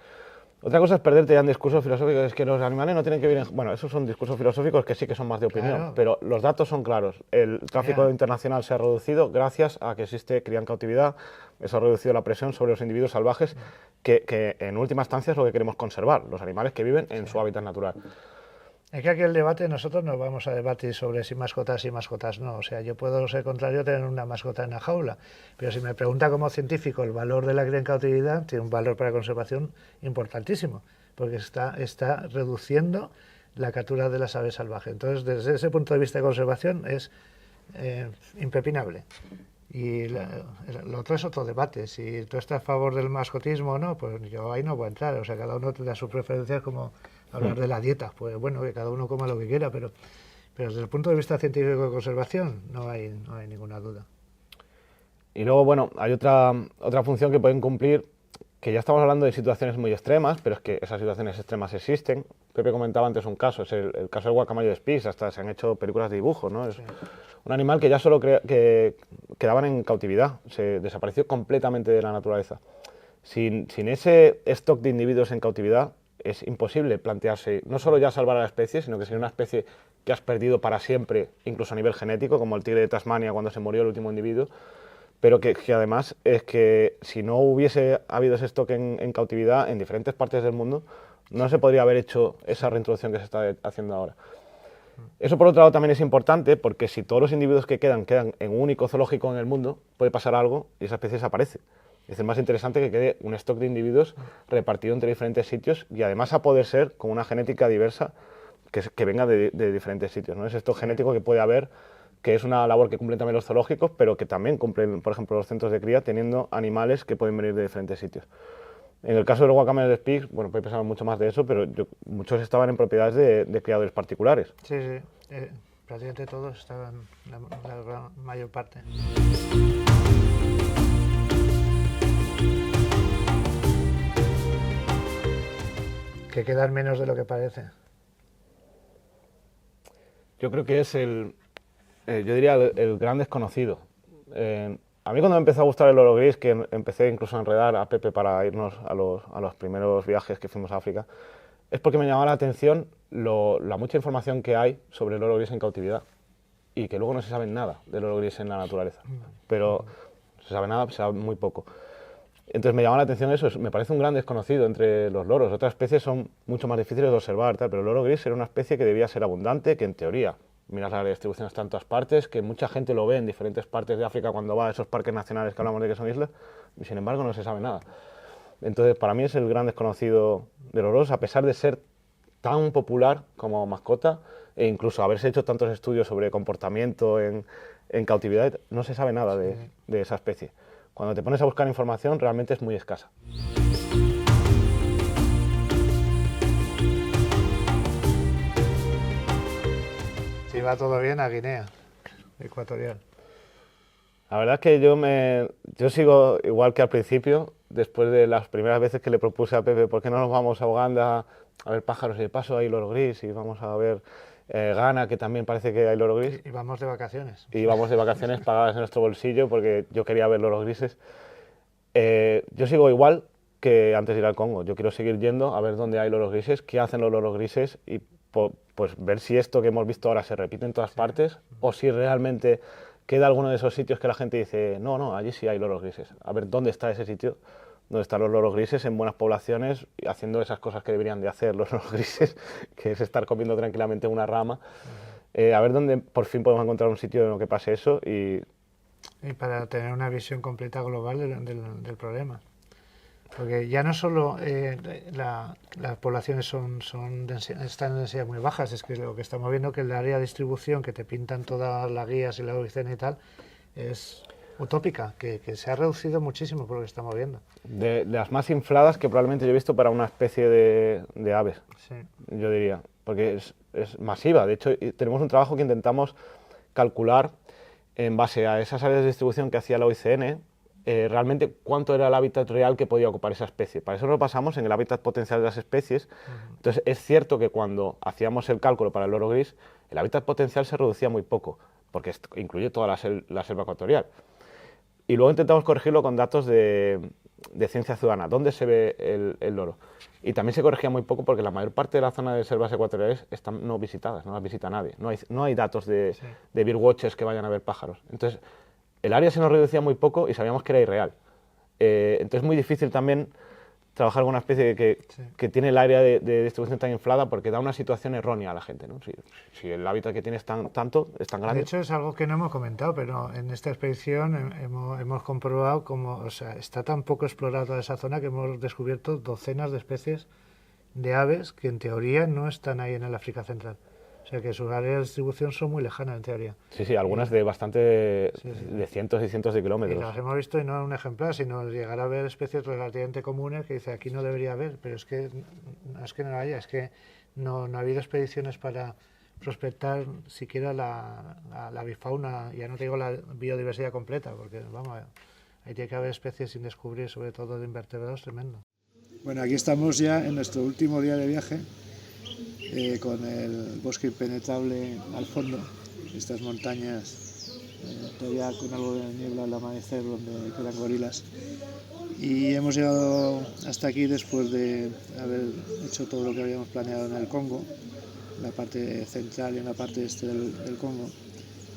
Otra cosa es perderte ya en discursos filosóficos, es que los animales no tienen que vivir Bueno, esos son discursos filosóficos que sí que son más de opinión, pero los datos son claros. El tráfico internacional se ha reducido gracias a que existe cría en cautividad, eso ha reducido la presión sobre los individuos salvajes, que en última instancia es lo que queremos conservar, los animales que viven en su hábitat natural. Es que aquí el debate, nosotros no vamos a debatir sobre si mascotas y mascotas no. O sea, yo puedo ser contrario a tener una mascota en la jaula, pero si me pregunta como científico el valor de la cría en cautividad, tiene un valor para la conservación importantísimo, porque está reduciendo la captura de las aves salvajes. Entonces, desde ese punto de vista de conservación es impepinable. Y lo otro es otro debate. Si tú estás a favor del mascotismo o no, pues yo ahí no voy a entrar. O sea, cada uno tendrá sus preferencias, como hablar de la dieta. Pues bueno, que cada uno coma lo que quiera, pero desde el punto de vista científico de conservación no hay ninguna duda. Y luego, bueno, hay otra función que pueden cumplir, que ya estamos hablando de situaciones muy extremas, pero es que esas situaciones extremas existen. Pepe comentaba antes un caso, es el caso del guacamayo de Spitz, hasta se han hecho películas de dibujo, ¿no? Es un animal que ya solo que quedaban en cautividad, se desapareció completamente de la naturaleza. Sin ese stock de individuos en cautividad es imposible plantearse no solo ya salvar a la especie, sino que sería una especie que has perdido para siempre, incluso a nivel genético, como el tigre de Tasmania cuando se murió el último individuo, pero que además es que si no hubiese habido ese stock en cautividad en diferentes partes del mundo, no se podría haber hecho esa reintroducción que se está haciendo ahora. Eso, por otro lado, también es importante porque si todos los individuos que quedan en un único zoológico en el mundo, puede pasar algo y esa especie desaparece. Es más interesante que quede un stock de individuos repartido entre diferentes sitios y además a poder ser con una genética diversa que venga de diferentes sitios, ¿no? Es stock genético que puede haber, que es una labor que cumplen también los zoológicos, pero que también cumplen, por ejemplo, los centros de cría, teniendo animales que pueden venir de diferentes sitios. En el caso de los guacamayos de Spix, bueno, puede pensar mucho más de eso, pero muchos estaban en propiedades de criadores particulares. Sí, sí, prácticamente todos estaban, la gran mayor parte. Que quedan menos de lo que parece. Yo creo que es yo diría el gran desconocido. A mí cuando me empezó a gustar el loro gris, que empecé incluso a enredar a Pepe para irnos a los primeros viajes que fuimos a África, es porque me llamaba la atención la mucha información que hay sobre el loro gris en cautividad y que luego no se sabe nada del loro gris en la naturaleza, pero se sabe nada, se sabe muy poco. Entonces me llama la atención eso, me parece un gran desconocido entre los loros. Otras especies son mucho más difíciles de observar, pero el loro gris era una especie que debía ser abundante, que en teoría, miras la distribución está en todas partes, que mucha gente lo ve en diferentes partes de África cuando va a esos parques nacionales que hablamos de que son islas, y sin embargo no se sabe nada. Entonces para mí es el gran desconocido de los loros, a pesar de ser tan popular como mascota, e incluso haberse hecho tantos estudios sobre comportamiento en cautividad, no se sabe nada de esa especie. Cuando te pones a buscar información, realmente es muy escasa. Si va todo bien, a Guinea Ecuatorial. La verdad es que yo sigo igual que al principio, después de las primeras veces que le propuse a Pepe, ¿por qué no nos vamos a Uganda a ver pájaros y de paso hay loro gris y vamos a ver Ghana, que también parece que hay loro gris? Y vamos de vacaciones. Y vamos de vacaciones pagadas en nuestro bolsillo porque yo quería ver loros grises. Yo sigo igual que antes de ir al Congo. Yo quiero seguir yendo a ver dónde hay loros grises, qué hacen los loros grises y pues ver si esto que hemos visto ahora se repite en todas partes o si realmente queda alguno de esos sitios que la gente dice no, allí sí hay loros grises. A ver dónde está ese sitio donde están los loros grises en buenas poblaciones y haciendo esas cosas que deberían de hacer los loros grises, que es estar comiendo tranquilamente una rama. A ver dónde por fin podemos encontrar un sitio en el que pase eso y para tener una visión completa global del problema. Porque ya no solo las poblaciones están en densidad muy bajas, es que lo que estamos viendo que el área de distribución que te pintan todas las guías y la OICN y tal es utópica, que se ha reducido muchísimo por lo que estamos viendo. De las más infladas que probablemente yo he visto para una especie de aves, sí. Yo diría, porque es masiva. De hecho, tenemos un trabajo que intentamos calcular en base a esas áreas de distribución que hacía la OICN, realmente cuánto era el hábitat real que podía ocupar esa especie. Para eso nos basamos en el hábitat potencial de las especies. Entonces es cierto que cuando hacíamos el cálculo para el loro gris, el hábitat potencial se reducía muy poco, porque esto incluye toda la selva ecuatorial. Y luego intentamos corregirlo con datos de ciencia ciudadana, dónde se ve el loro. Y también se corregía muy poco porque la mayor parte de la zona de selvas ecuatoriales están no visitadas, no las visita nadie. No hay datos de birdwatchers que vayan a ver pájaros. Entonces, el área se nos reducía muy poco y sabíamos que era irreal. Entonces es muy difícil también trabajar con una especie que tiene el área de distribución tan inflada porque da una situación errónea a la gente, ¿no? Si el hábitat que tiene es tan grande... De hecho es algo que no hemos comentado, pero en esta expedición hemos comprobado cómo está tan poco explorada toda esa zona que hemos descubierto docenas de especies de aves que en teoría no están ahí en el África Central. O sea que sus áreas de distribución son muy lejanas en teoría. Sí, algunas de de cientos y cientos de kilómetros. Y las hemos visto y no un ejemplar, sino llegar a ver especies relativamente comunes que dice aquí no debería haber, pero es que no haya, es que no ha habido expediciones para prospectar siquiera la avifauna, ya no te digo la biodiversidad completa, porque vamos, ahí tiene que haber especies sin descubrir, sobre todo de invertebrados, tremendo. Bueno, aquí estamos ya en nuestro último día de viaje. Con el bosque impenetrable al fondo, estas montañas todavía con algo de niebla al amanecer donde quedan gorilas. Y hemos llegado hasta aquí después de haber hecho todo lo que habíamos planeado en el Congo, en la parte central y en la parte este del Congo.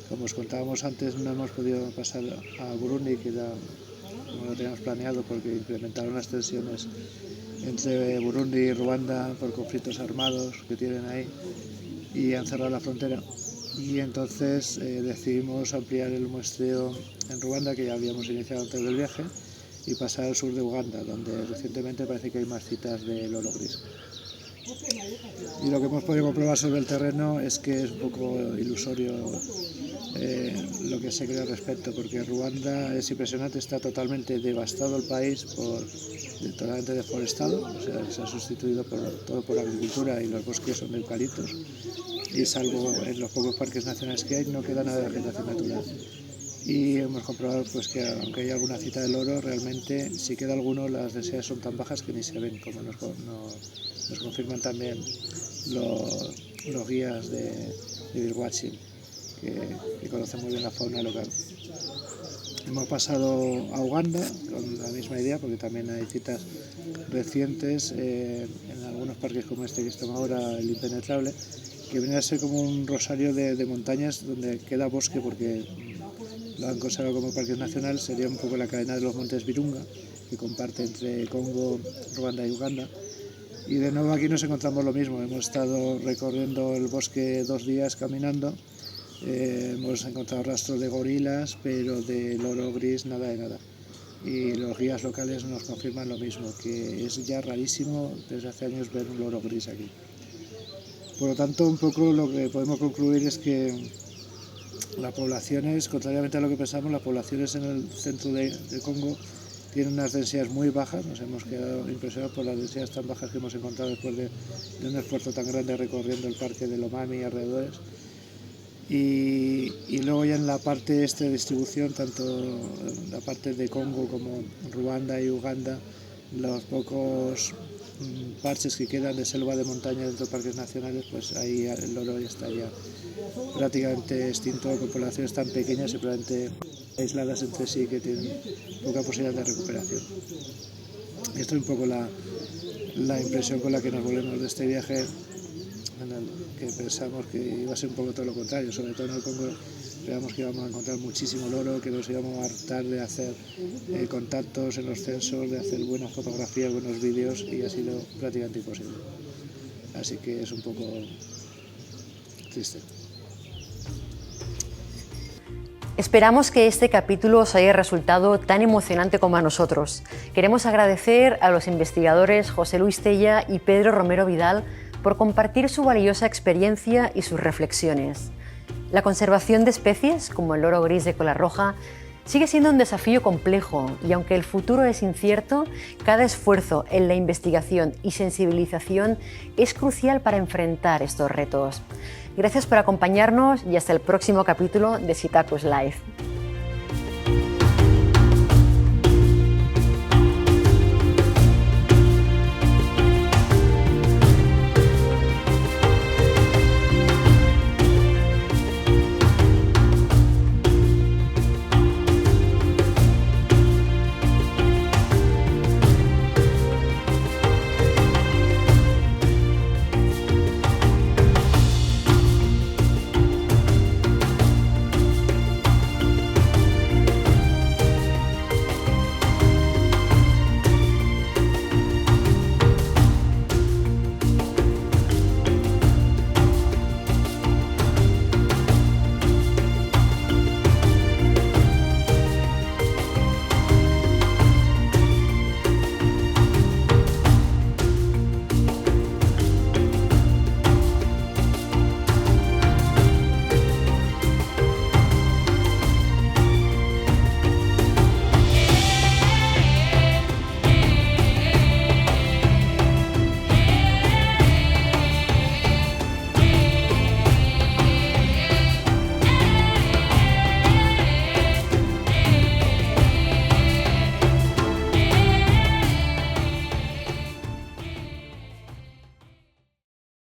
Como os contábamos antes, no hemos podido pasar a Burundi, que era como lo teníamos planeado, porque implementaron las tensiones entre Burundi y Ruanda por conflictos armados que tienen ahí y han cerrado la frontera. Y entonces decidimos ampliar el muestreo en Ruanda, que ya habíamos iniciado antes del viaje, y pasar al sur de Uganda, donde recientemente parece que hay más citas de loro gris. Y lo que hemos podido comprobar sobre el terreno es que es un poco ilusorio lo que se cree al respecto, porque Ruanda es impresionante, está totalmente devastado el país, totalmente deforestado, o sea, se ha sustituido todo por agricultura y los bosques son de eucaliptos, y salvo en los pocos parques nacionales que hay no queda nada de vegetación natural. Y hemos comprobado pues, que aunque hay alguna cita de loro, realmente si queda alguno las densidades son tan bajas que ni se ven, como nos confirman también los guías de birdwatching, que conocen muy bien la fauna local. Hemos pasado a Uganda con la misma idea, porque también hay citas recientes en algunos parques como este que estamos ahora, el Impenetrable, que viene a ser como un rosario de montañas donde queda bosque, porque lo han considerado como parques nacionales. Sería un poco la cadena de los montes Virunga, que comparte entre Congo, Ruanda y Uganda. Y de nuevo aquí nos encontramos lo mismo, hemos estado recorriendo el bosque 2 días caminando, hemos encontrado rastros de gorilas, pero de loro gris nada de nada. Y los guías locales nos confirman lo mismo, que es ya rarísimo desde hace años ver un loro gris aquí. Por lo tanto, un poco lo que podemos concluir es que las poblaciones, contrariamente a lo que pensamos, las poblaciones en el centro de Congo tienen unas densidades muy bajas. Nos hemos quedado impresionados por las densidades tan bajas que hemos encontrado después de un esfuerzo tan grande recorriendo el parque de Lomami y alrededores. Y luego ya en la parte este de distribución, tanto en la parte de Congo como Ruanda y Uganda, los pocos parches que quedan de selva de montaña dentro de parques nacionales, pues ahí el loro ya está ya prácticamente extinto, con poblaciones tan pequeñas y probablemente aisladas entre sí, que tienen poca posibilidad de recuperación. Esto es un poco la impresión con la que nos volvemos de este viaje, en el que pensamos que iba a ser un poco todo lo contrario, sobre todo en el Congo. Esperamos que íbamos a encontrar muchísimo loro, que nos íbamos a hartar de hacer contactos en los censos, de hacer buenas fotografías, buenos vídeos, y ha sido prácticamente imposible. Así que es un poco triste. Esperamos que este capítulo os haya resultado tan emocionante como a nosotros. Queremos agradecer a los investigadores José Luis Tella y Pedro Romero Vidal por compartir su valiosa experiencia y sus reflexiones. La conservación de especies, como el loro gris de cola roja, sigue siendo un desafío complejo, y aunque el futuro es incierto, cada esfuerzo en la investigación y sensibilización es crucial para enfrentar estos retos. Gracias por acompañarnos y hasta el próximo capítulo de Citacus Live.